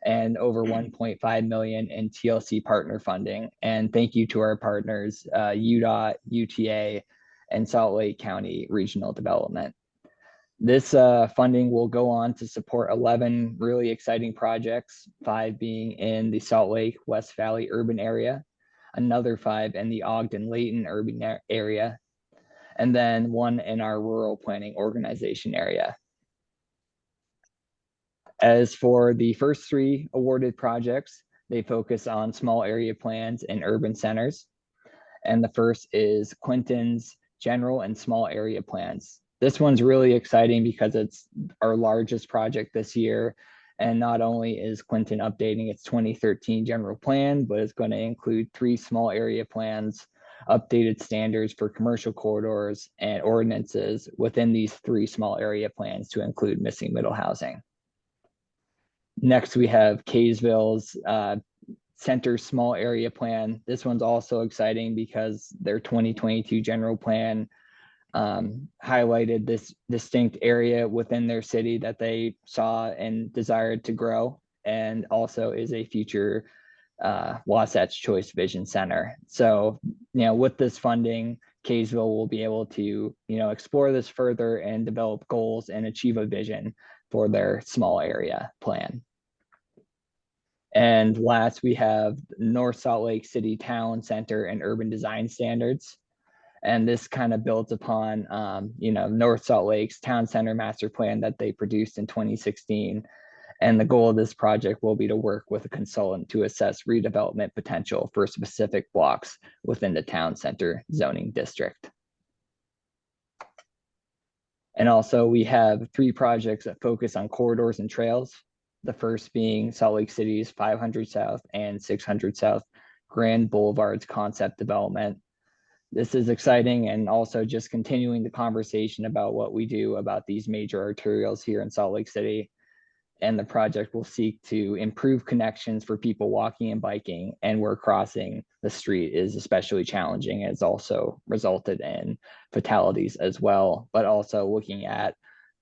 and over 1.5 million in TLC partner funding. And thank you to our partners, UDOT, UTA, and Salt Lake County Regional Development. This funding will go on to support 11 really exciting projects, 5 being in the Salt Lake West Valley urban area, another 5 in the Ogden-Layton urban area, and then 1 in our rural planning organization area. As for the first 3 awarded projects, they focus on small area plans in urban centers. And the first is Clinton's general and small area plans. This one's really exciting because it's our largest project this year. And not only is Clinton updating its 2013 general plan, but it's going to include 3 small area plans, updated standards for commercial corridors, and ordinances within these 3 small area plans to include missing middle housing. Next, we have Kaysville's Center Small Area Plan. This one's also exciting because their 2022 general plan highlighted this distinct area within their city that they saw and desired to grow, and also is a future Wasatch Choice Vision Center. So, with this funding, Kaysville will be able to, explore this further and develop goals and achieve a vision for their small area plan. And last, we have North Salt Lake City Town Center and Urban Design Standards. And this kind of builds upon, North Salt Lake's Town Center Master Plan that they produced in 2016. And the goal of this project will be to work with a consultant to assess redevelopment potential for specific blocks within the Town Center zoning district. And also we have 3 projects that focus on corridors and trails. The first being Salt Lake City's 500 South and 600 South Grand Boulevards concept development. This is exciting and also just continuing the conversation about what we do about these major arterials here in Salt Lake City. And the project will seek to improve connections for people walking and biking, and where crossing the street is especially challenging. It's also resulted in fatalities as well, but also looking at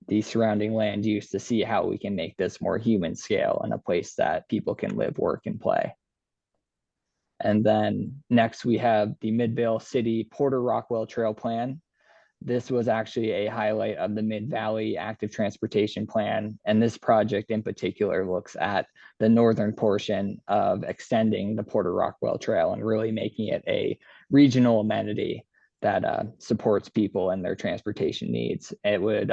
the surrounding land use to see how we can make this more human scale and a place that people can live, work, and play. And then next we have the Midvale City Porter Rockwell Trail Plan. This was actually a highlight of the Mid-Valley Active Transportation Plan. And this project in particular looks at the northern portion of extending the Porter Rockwell Trail and really making it a regional amenity that supports people and their transportation needs. It would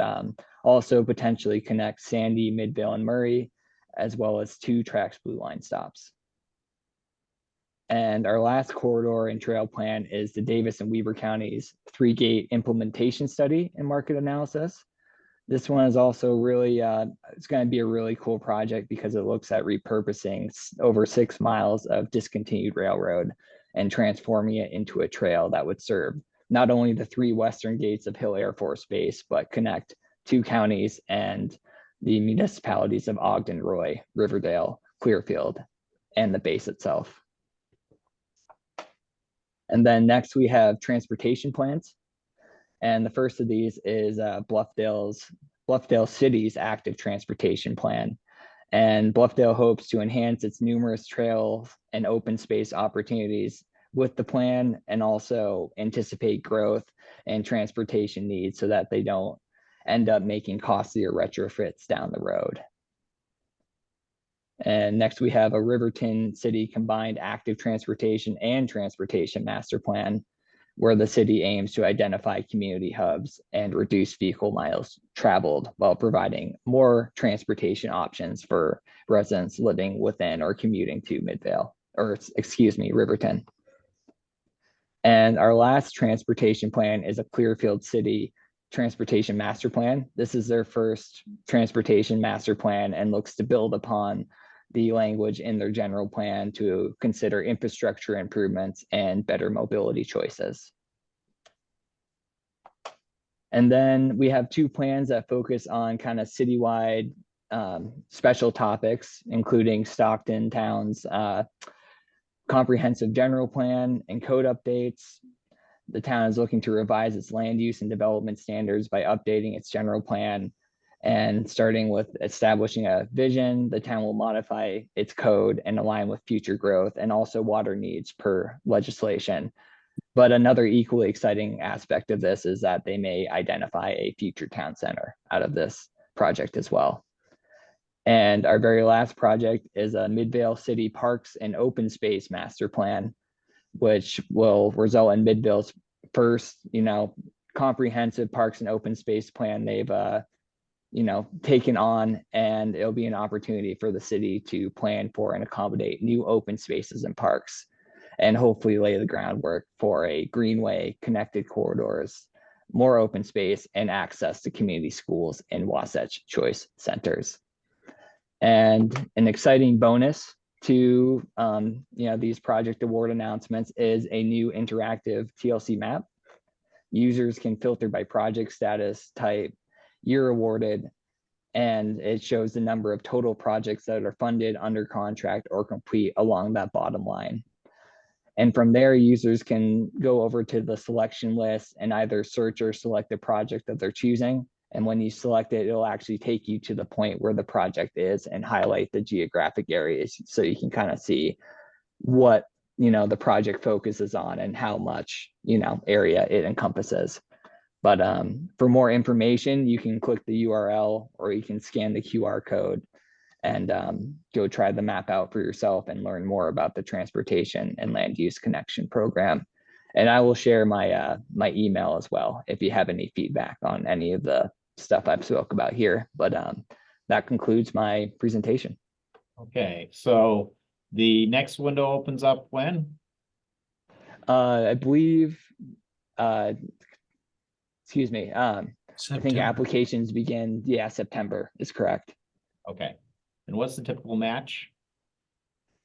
also potentially connect Sandy, Midvale, and Murray, as well as 2 Trax Blue Line stops. And our last corridor and trail plan is the Davis and Weber Counties 3-gate implementation study and market analysis. This one is also really, it's going to be a really cool project because it looks at repurposing over 6 miles of discontinued railroad and transforming it into a trail that would serve not only the 3 western gates of Hill Air Force Base, but connect 2 counties and the municipalities of Ogden, Roy, Riverdale, Clearfield, and the base itself. And then next we have transportation plans. And the first of these is Bluffdale City's active transportation plan. And Bluffdale hopes to enhance its numerous trails and open space opportunities with the plan, and also anticipate growth and transportation needs so that they don't end up making costlier retrofits down the road. And next we have a Riverton City combined active transportation and transportation master plan, where the city aims to identify community hubs and reduce vehicle miles traveled while providing more transportation options for residents living within or commuting to Riverton. And our last transportation plan is a Clearfield City transportation master plan. This is their first transportation master plan and looks to build upon the language in their general plan to consider infrastructure improvements and better mobility choices. And then we have 2 plans that focus on kind of citywide special topics, including Stockton Town's comprehensive general plan and code updates. The town is looking to revise its land use and development standards by updating its general plan And starting with establishing a vision, the town will modify its code and align with future growth and also water needs per legislation. But another equally exciting aspect of this is that they may identify a future town center out of this project as well. And our very last project is a Midvale City Parks and Open Space Master Plan, which will result in Midvale's first, comprehensive parks and open space plan they've, taken on, and it'll be an opportunity for the city to plan for and accommodate new open spaces and parks, and hopefully lay the groundwork for a greenway, connected corridors, more open space, and access to community schools and Wasatch Choice Centers. And an exciting bonus to these project award announcements is a new interactive TLC map. Users can filter by project status, type, year awarded, and it shows the number of total projects that are funded, under contract, or complete along that bottom line. And from there, users can go over to the selection list and either search or select the project that they're choosing. And when you select it, it'll actually take you to the point where the project is and highlight the geographic areas, so you can kind of see what the project focuses on and how much area it encompasses. But for more information, you can click the URL or you can scan the QR code and go try the map out for yourself and learn more about the Transportation and Land Use Connection program. And I will share my my email as well if you have any feedback on any of the stuff I've spoke about here. But that concludes my presentation. Okay, so the next window opens up when? I believe, excuse me, I think applications begin, September is correct. Okay, and what's the typical match?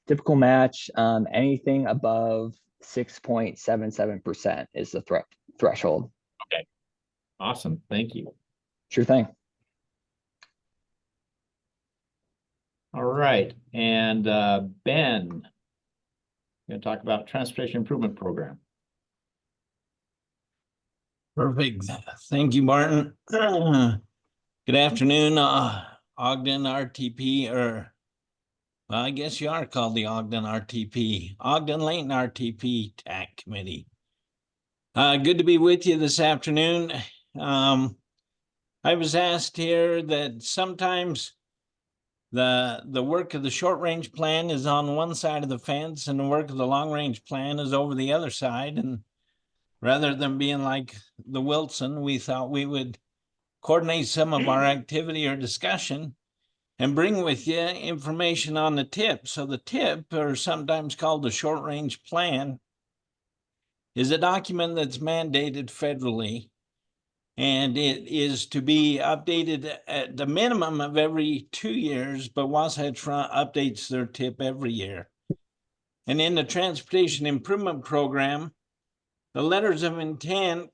Typical match, anything above 6.77% is the threshold. Okay, awesome, thank you. Sure thing. All right, and Ben, going to talk about Transportation Improvement Program. Perfect. Thank you, Martin. Good afternoon, Ogden RTP, or well, I guess you are called the Ogden RTP, Ogden-Layton RTP TAC Committee. Good to be with you this afternoon. I was asked here that sometimes the work of the short range plan is on one side of the fence and the work of the long range plan is over the other side. And rather than being like the Wilson, we thought we would coordinate some of our activity or discussion and bring with you information on the TIP. So the TIP, or sometimes called the short range plan, is a document that's mandated federally, and it is to be updated at the minimum of every 2 years, but Wasatch Front updates their TIP every year. And in the Transportation Improvement Program, the letters of intent,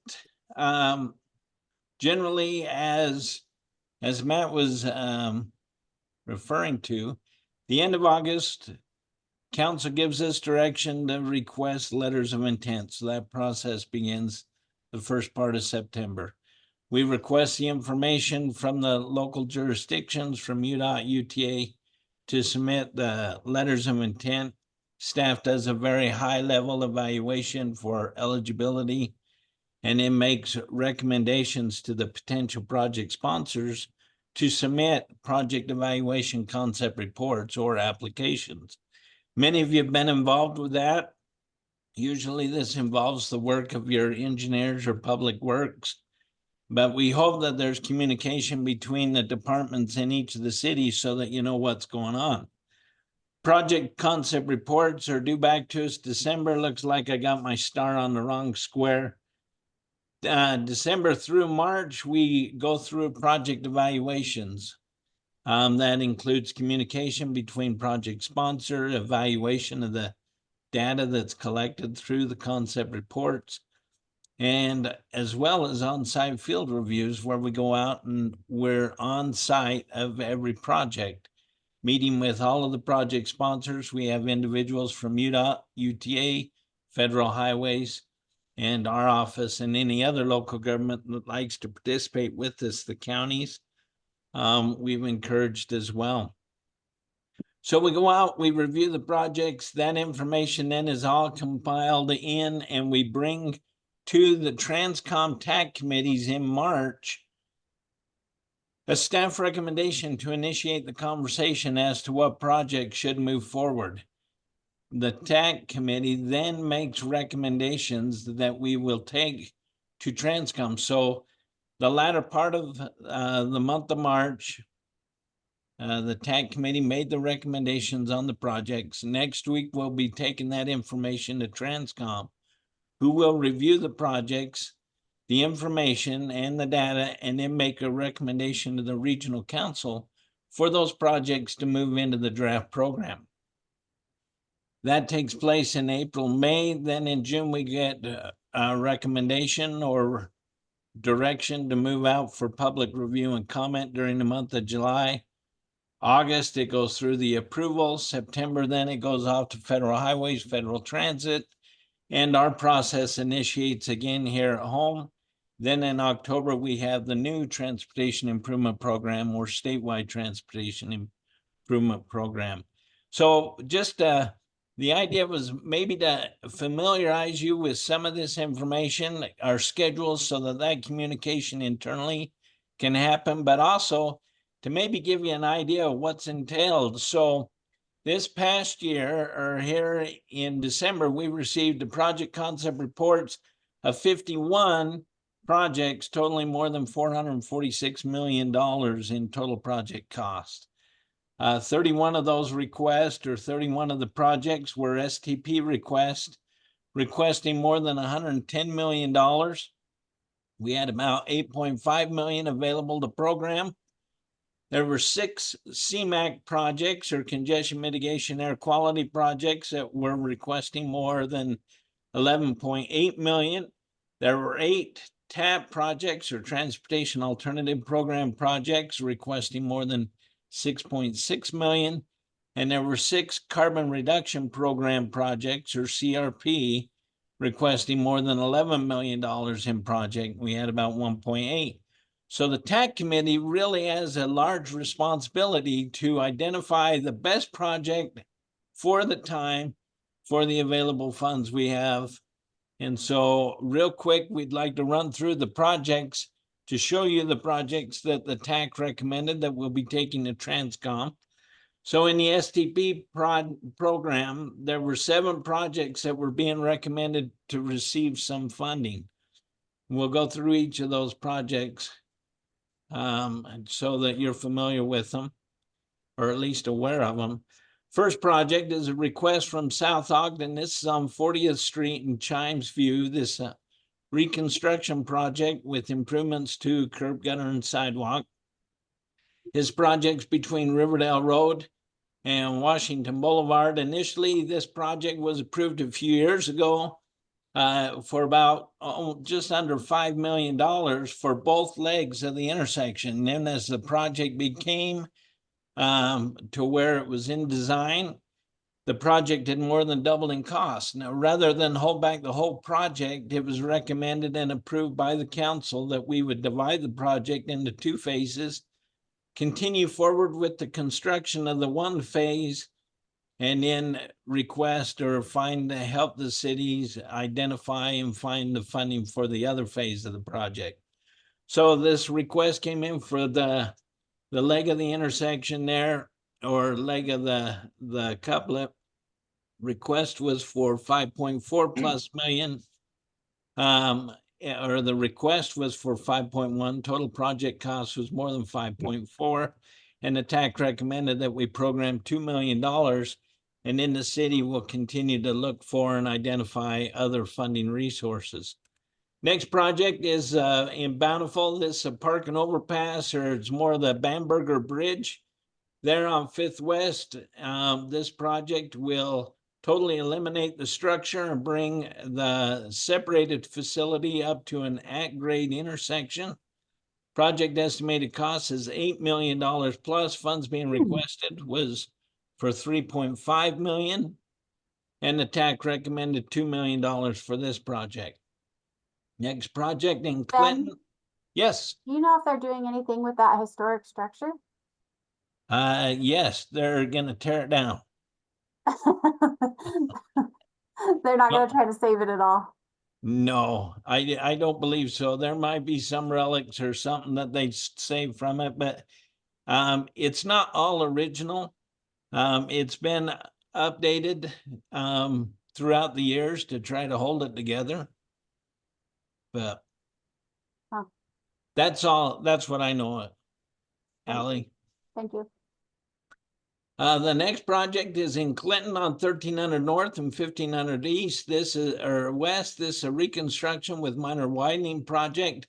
generally, as Matt was referring to, the end of August, Council gives us direction to request letters of intent. So that process begins the first part of September. We request the information from the local jurisdictions, from UDOT, UTA, to submit the letters of intent. Staff does a very high level evaluation for eligibility, and it makes recommendations to the potential project sponsors to submit project evaluation concept reports or applications. Many of you have been involved with that. Usually this involves the work of your engineers or public works, but we hope that there's communication between the departments in each of the cities so that you know what's going on. Project concept reports are due back to us December. Looks like I got my star on the wrong square. December through March, we go through project evaluations. That includes communication between project sponsor, evaluation of the data that's collected through the concept reports, and as well as on-site field reviews where we go out and we're on site of every project, meeting with all of the project sponsors. We have individuals from UDOT, UTA, Federal Highways, and our office, and any other local government that likes to participate with us, the counties. we've encouraged as well. So we go out, we review the projects, that information then is all compiled in, and we bring to the Transcom TAC committees in March a staff recommendation to initiate the conversation as to what project should move forward. The TAC committee then makes recommendations that we will take to Transcom. So the latter part of the month of March, the TAC committee made the recommendations on the projects. Next week, we'll be taking that information to Transcom, who will review the projects, the information and the data, and then make a recommendation to the regional council for those projects to move into the draft program. That takes place in April, May. Then in June, we get a recommendation or direction to move out for public review and comment during the month of July. August, it goes through the approval. September, then it goes off to federal highways, federal transit, and our process initiates again here at home. Then in October, we have the new Transportation Improvement Program or statewide Transportation Improvement Program. So just the idea was maybe to familiarize you with some of this information, our schedules, so that that communication internally can happen, but also to maybe give you an idea of what's entailed. So this past year, or here in December, we received the project concept reports of 51 projects totaling more than $446 million in total project cost. 31 of those requests, or 31 of the projects, were STP requests, requesting more than $110 million. We had about 8.5 million available to program. There were 6 CMAQ projects, or congestion mitigation air quality projects, that were requesting more than 11.8 million. There were 8 TAP projects, or transportation alternative program projects, requesting more than 6.6 million. And there were 6 carbon reduction program projects, or CRP, requesting more than $11 million in project. We had about 1.8. So the TAC committee really has a large responsibility to identify the best project for the time, for the available funds we have. And so real quick, we'd like to run through the projects to show you the projects that the TAC recommended that we'll be taking to Transcom. So in the STP program, there were 7 projects that were being recommended to receive some funding. We'll go through each of those projects so that you're familiar with them, or at least aware of them. First project is a request from South Ogden. This is on 40th Street in Chimes View. This reconstruction project with improvements to curb, gutter, and sidewalk. His project's between Riverdale Road and Washington Boulevard. Initially, this project was approved a few years ago for about just under $5 million for both legs of the intersection. And then as the project became to where it was in design, the project had more than doubled in cost. Now, rather than hold back the whole project, it was recommended and approved by the council that we would divide the project into 2 phases, continue forward with the construction of the 1 phase, and then request or help the cities identify and find the funding for the other phase of the project. So this request came in for the leg of the intersection there, or leg of the couplet. Request was for 5.4 plus million. Or the request was for 5.1. Total project cost was more than 5.4. And the TAC recommended that we program $2 million. And then the city will continue to look for and identify other funding resources. Next project is in Bountiful. This is a park and overpass, or it's more the Bamberger Bridge there on 5th West. This project will totally eliminate the structure and bring the separated facility up to an at-grade intersection. Project estimated cost is $8 million plus. Funds being requested was for 3.5 million. And the TAC recommended $2 million for this project. Next project in Clinton. Yes, Do you know if they're doing anything with that historic structure? yes, they're gonna tear it down. They're not gonna try to save it at all. No, I don't believe so. There might be some relics or something that they saved from it, but it's not all original. It's been updated throughout the years to try to hold it together. But Huh. that's all. That's what I know, Allie. Thank you. The next project is in Clinton on 1300 North and 1500 East. This is, or West. This is a reconstruction with minor widening project.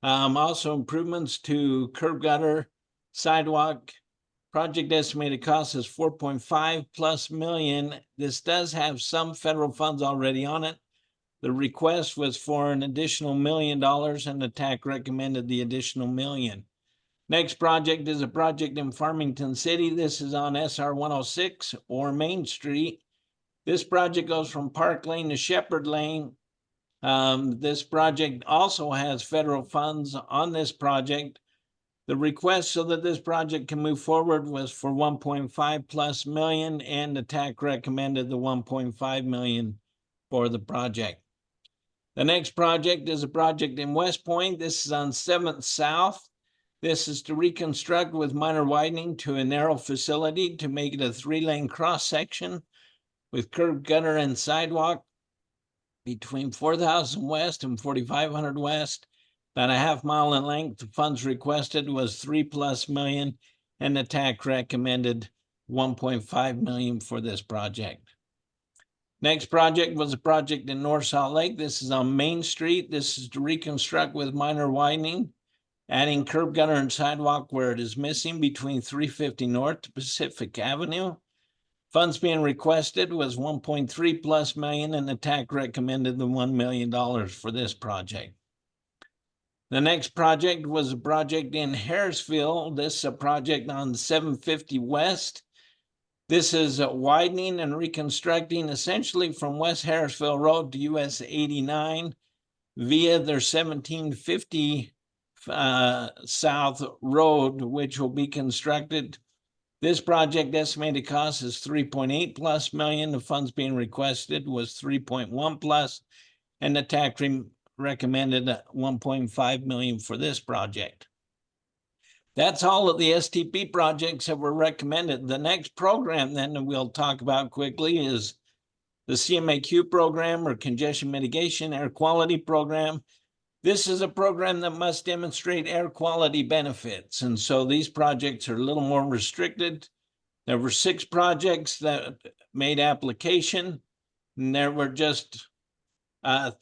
Also improvements to curb gutter, sidewalk. Project estimated cost is 4.5+ million. This does have some federal funds already on it. The request was for an additional $1 million and the TAC recommended the additional $1 million. Next project is a project in Farmington City. This is on SR 106 or Main Street. This project goes from Park Lane to Shepherd Lane. This project also has federal funds on this project. The request so that this project can move forward was for 1.5+ million, and the TAC recommended the 1.5 million for the project. The next project is a project in West Point. This is on 7th South. This is to reconstruct with minor widening to a narrow facility to make it a 3-lane cross section with curb gutter and sidewalk between 4,000 West and 4,500 West. About a half mile in length. The funds requested was 3+ million, and the TAC recommended 1.5 million for this project. Next project was a project in North Salt Lake. This is on Main Street. This is to reconstruct with minor widening, adding curb gutter and sidewalk where it is missing between 350 North to Pacific Avenue. Funds being requested was 1.3+ million, and the TAC recommended the $1 million for this project. The next project was a project in Harrisville. This is a project on 750 West. This is widening and reconstructing essentially from West Harrisville Road to US 89 via their 1750 South Road, which will be constructed. This project estimated cost is 3.8+ million. The funds being requested was 3.1+, and the TAC recommended 1.5 million for this project. That's all of the STP projects that were recommended. The next program then that we'll talk about quickly is the CMAQ program, or Congestion Mitigation Air Quality Program. This is a program that must demonstrate air quality benefits. And so these projects are a little more restricted. There were 6 projects that made application, and there were just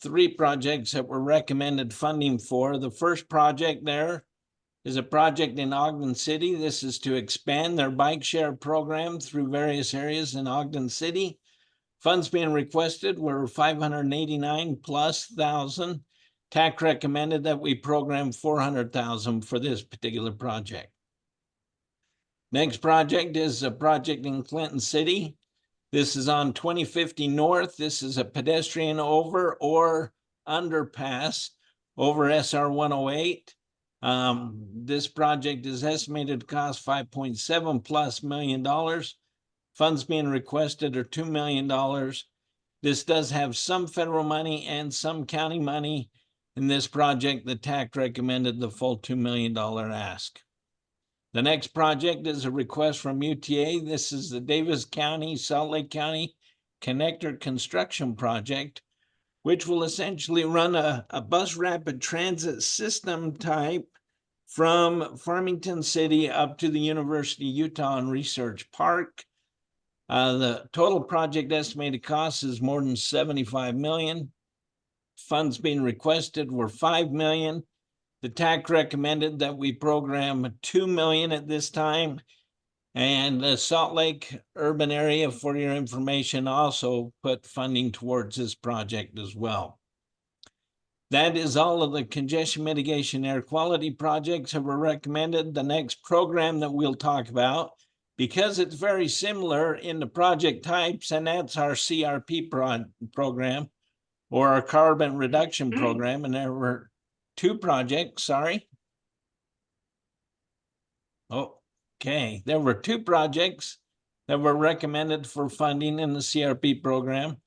3 projects that were recommended funding for. The first project there is a project in Ogden City. This is to expand their bike share program through various areas in Ogden City. Funds being requested were 589,000+. TAC recommended that we program 400,000 for this particular project. Next project is a project in Clinton City. This is on 2050 North. This is a pedestrian over or underpass over SR 108. This project is estimated to cost $5.7+ million. Funds being requested are $2 million. This does have some federal money and some county money. In this project, the TAC recommended the full $2 million ask. The next project is a request from UTA. This is the Davis County, Salt Lake County Connector Construction Project, which will essentially run a bus rapid transit system type from Farmington City up to the University of Utah and Research Park. The total project estimated cost is more than 75 million. Funds being requested were 5 million. The TAC recommended that we program 2 million at this time. And the Salt Lake urban area, for your information, also put funding towards this project as well. That is all of the congestion mitigation air quality projects that were recommended. The next program that we'll talk about, because it's very similar in the project types, and that's our CRP program, or our carbon reduction program. And there were two projects, sorry. Oh, okay, there were two projects that were recommended for funding in the CRP program,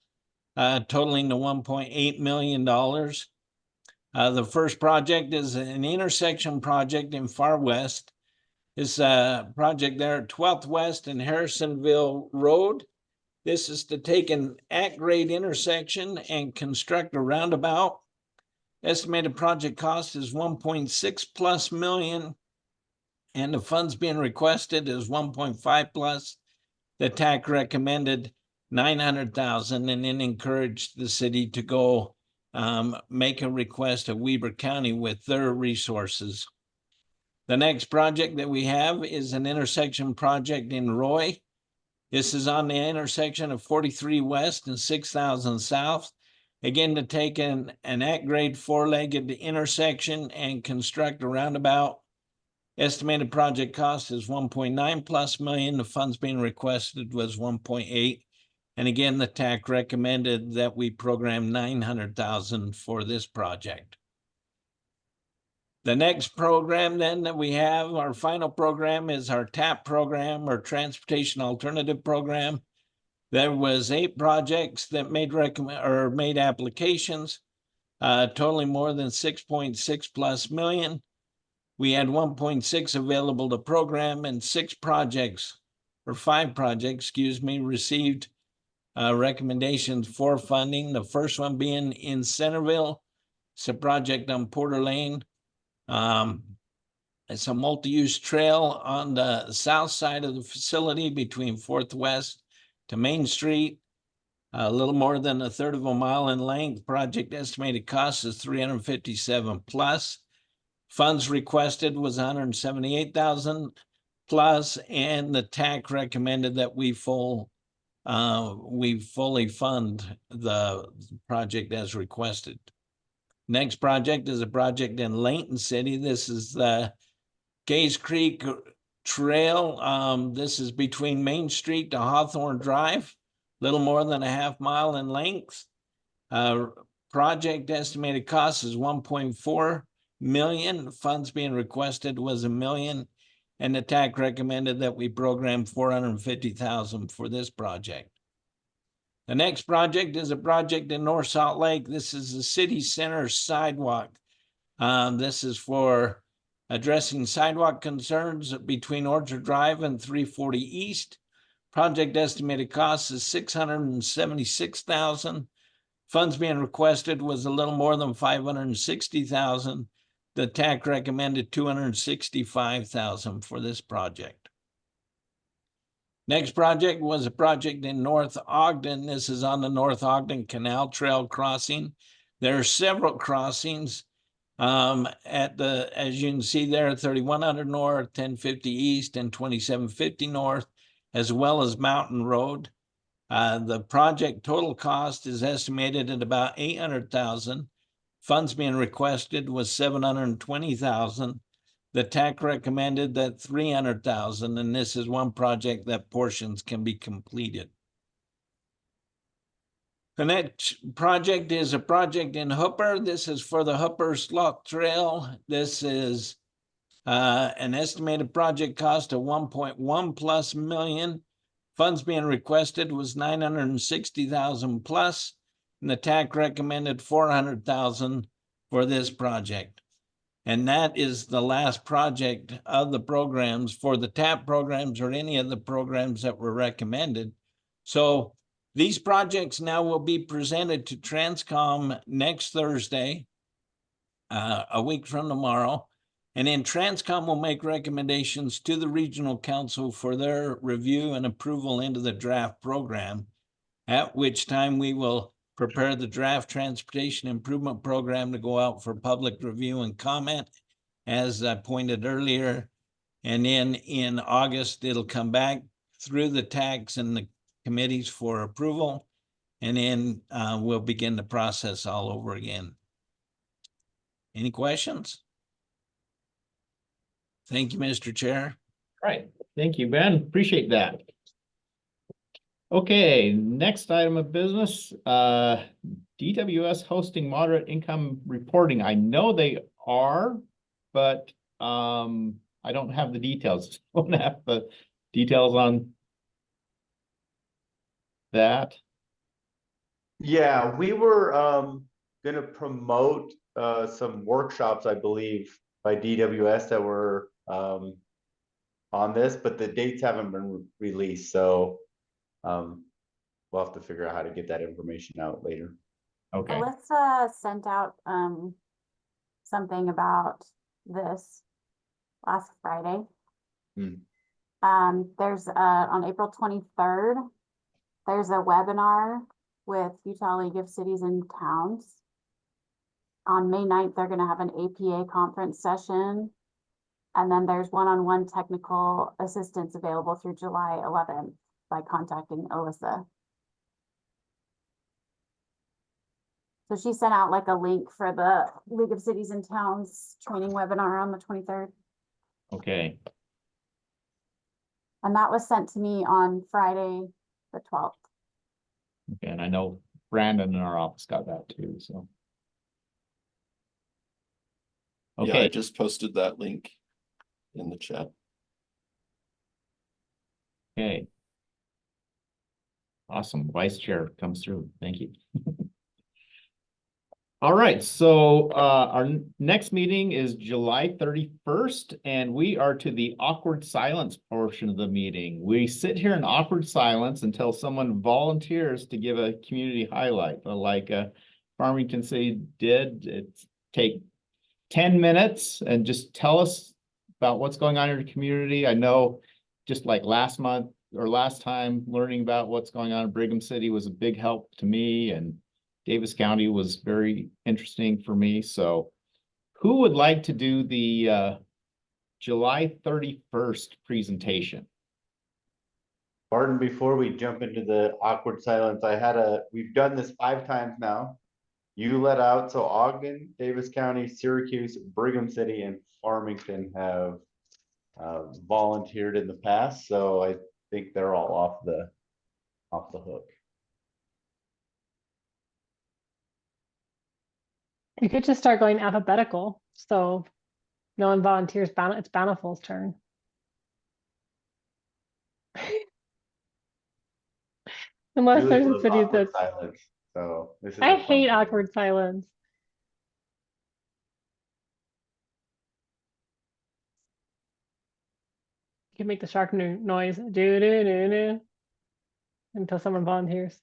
totaling to $1.8 million. The first project is an intersection project in Far West. It's a project there at 12th West and Harrisonville Road. This is to take an at-grade intersection and construct a roundabout. Estimated project cost is 1.6+ million, and the funds being requested is 1.5 plus. The TAC recommended 900,000 and then encouraged the city to go make a request of Weber County with their resources. The next project that we have is an intersection project in Roy. This is on the intersection of 43 West and 6,000 South. Again, to take an at-grade four-legged intersection and construct a roundabout. Estimated project cost is 1.9+ million. The funds being requested was 1.8. And again, the TAC recommended that we program 900,000 for this project. The next program then that we have, our final program, is our TAP program, or Transportation Alternative Program. There was 8 projects that made applications, totaling more than 6.6+ million. We had 1.6 available to program, and 5 projects, received recommendations for funding. The first one being in Centerville. It's a project on Porter Lane. It's a multi-use trail on the south side of the facility between 4th West to Main Street. A little more than 1/3 of a mile in length. Project estimated cost is 357 plus. Funds requested was 178,000 plus, and the TAC recommended that we fully fund the project as requested. Next project is a project in Layton City. This is the Gaze Creek Trail. This is between Main Street to Hawthorne Drive, little more than 1/2 mile in length. Project estimated cost is 1.4 million. Funds being requested was $1 million, and the TAC recommended that we program 450,000 for this project. The next project is a project in North Salt Lake. This is the city center sidewalk. This is for addressing sidewalk concerns between Orchard Drive and 340 East. Project estimated cost is 676,000. Funds being requested was a little more than 560,000. The TAC recommended 265,000 for this project. Next project was a project in North Ogden. This is on the North Ogden Canal Trail crossing. There are several crossings as you can see there, 3100 North, 1050 East, and 2750 North, as well as Mountain Road. The project total cost is estimated at about 800,000. Funds being requested was 720,000. The TAC recommended that 300,000, and this is one project that portions can be completed. The next project is a project in Hooper. This is for the Hooper Slough Trail. This is an estimated project cost of 1.1+ million. Funds being requested was 960,000 plus, and the TAC recommended 400,000 for this project. And that is the last project of the programs for the TAP programs or any of the programs that were recommended. So these projects now will be presented to Transcom next Thursday, a week from tomorrow. And then Transcom will make recommendations to the regional council for their review and approval into the draft program, at which time we will prepare the draft transportation improvement program to go out for public review and comment, as I pointed earlier. And then in August, it'll come back through the TACs and the committees for approval. And then we'll begin the process all over again. Any questions? Thank you, Mr. Chair. All right. Thank you, Ben. Appreciate that. Okay, next item of business, DWS hosting moderate income reporting. I know they are, but I don't have the details. I don't have the details on that. Yeah, we were gonna promote some workshops, I believe, by DWS that were on this, but the dates haven't been released, so we'll have to figure out how to get that information out later. Okay. Alyssa sent out something about this last Friday. There's on April 23rd, there's a webinar with Utah League of Cities and Towns. On May 9th, they're going to have an APA conference session. And then there's one-on-one technical assistance available through July 11th by contacting Alyssa. So she sent out like a link for the League of Cities and Towns training webinar on the 23rd. Okay. And that was sent to me on Friday, the 12th. Okay, and I know Brandon in our office got that too, so. Yeah, I Okay, just posted that link in the chat. okay. Awesome, Vice Chair comes through, thank you. All right, so our next meeting is July 31st, and we are to the awkward silence portion of the meeting. We sit here in awkward silence until someone volunteers to give a community highlight, like Farmington City did. It's take 10 minutes and just tell us about what's going on in your community. I know just like last month or last time, learning about what's going on in Brigham City was a big help to me, and Davis County was very interesting for me. So who would like to do the July 31st presentation? Barton, before we jump into the awkward silence, we've done this 5 times now. You let out, so Ogden, Davis County, Syracuse, Brigham City, and Farmington have volunteered in the past. So I think they're all off the hook. You could just start going alphabetical. So no one volunteers, it's Bountiful's turn. Unless Julie there's a loves city awkward that's, silence, so this is I a fun hate one. awkward silence. You can make the shark noise, do do do do, until someone volunteers.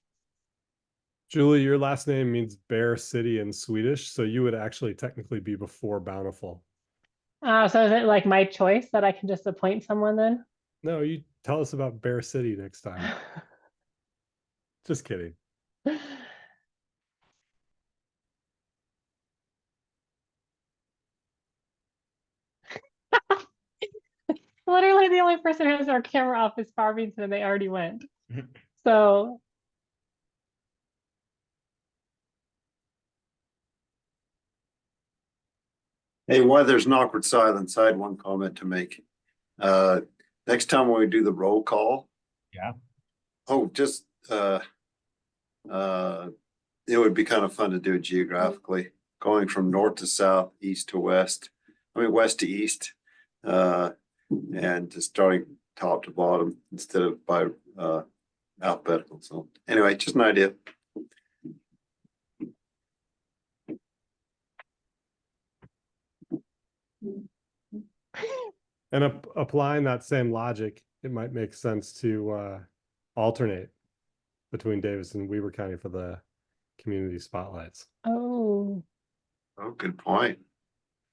Julie, your last name means Bear City in Swedish, so you would actually technically be before Bountiful. So is it like my choice that I can just appoint someone then? No, you tell us about Bear City next time. Just kidding. Literally the only person who has our camera off is Farmington, and they already went. So Hey, while there's an awkward silence, I had one comment to make. Next time when we do the roll call. Yeah. Oh, just it would be kind of fun to do it geographically, going from north to south, east to west. I mean, west to east, and just starting top to bottom instead of by alphabetical. So anyway, just an idea. And applying that same logic, it might make sense to alternate between Davis and Weber County for the community spotlights. oh, Good point.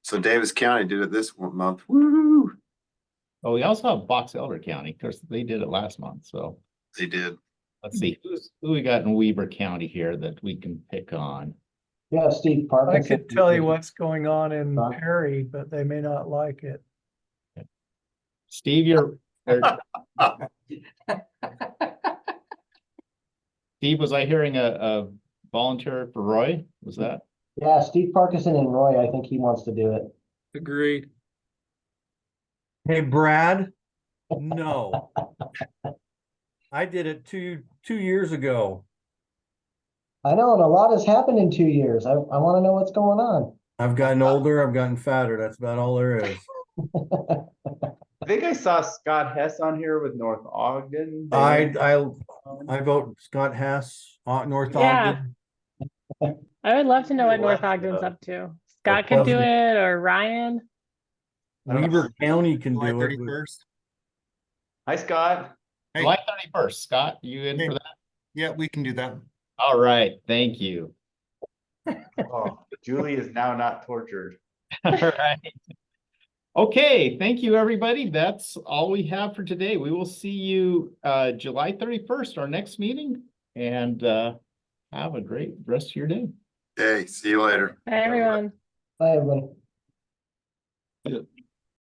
So Davis County did it this month. Woo! Oh, we also have Box Elder County, of course, they did it last month, so. They did. Let's see, who we got in Weber County here that we can pick on? Yeah, Steve I Parkinson. could tell you what's going on in Perry, but they may not like it. Steve, Steve, was I hearing a volunteer for Roy? Was that? Yeah, Steve Parkinson and Roy, I think he wants to do it. Agreed. Hey, Brad. No. I did it two years ago. I know, and a lot has happened in 2 years. I want to know what's going on. I've gotten older, I've gotten fatter. That's about all there is. I think I saw Scott Hess on here with North Ogden. I vote Scott Hess, North Yeah. Ogden. I would love to know what North Left, Ogden's uh, up to. Scott could do it, or Ryan. Weaver County can July do it. 31st. Hi, Scott. Hey. July 31st, Scott, you in Hey. for that? Yeah, we can do that. All right, thank you. Oh, Julie is now not tortured. All right. Okay, thank you, everybody. That's all we have for today. We will see you July 31st, our next meeting, and have a great rest of your day. Hey, see you later. Hey, everyone. Bye, everybody. Yeah.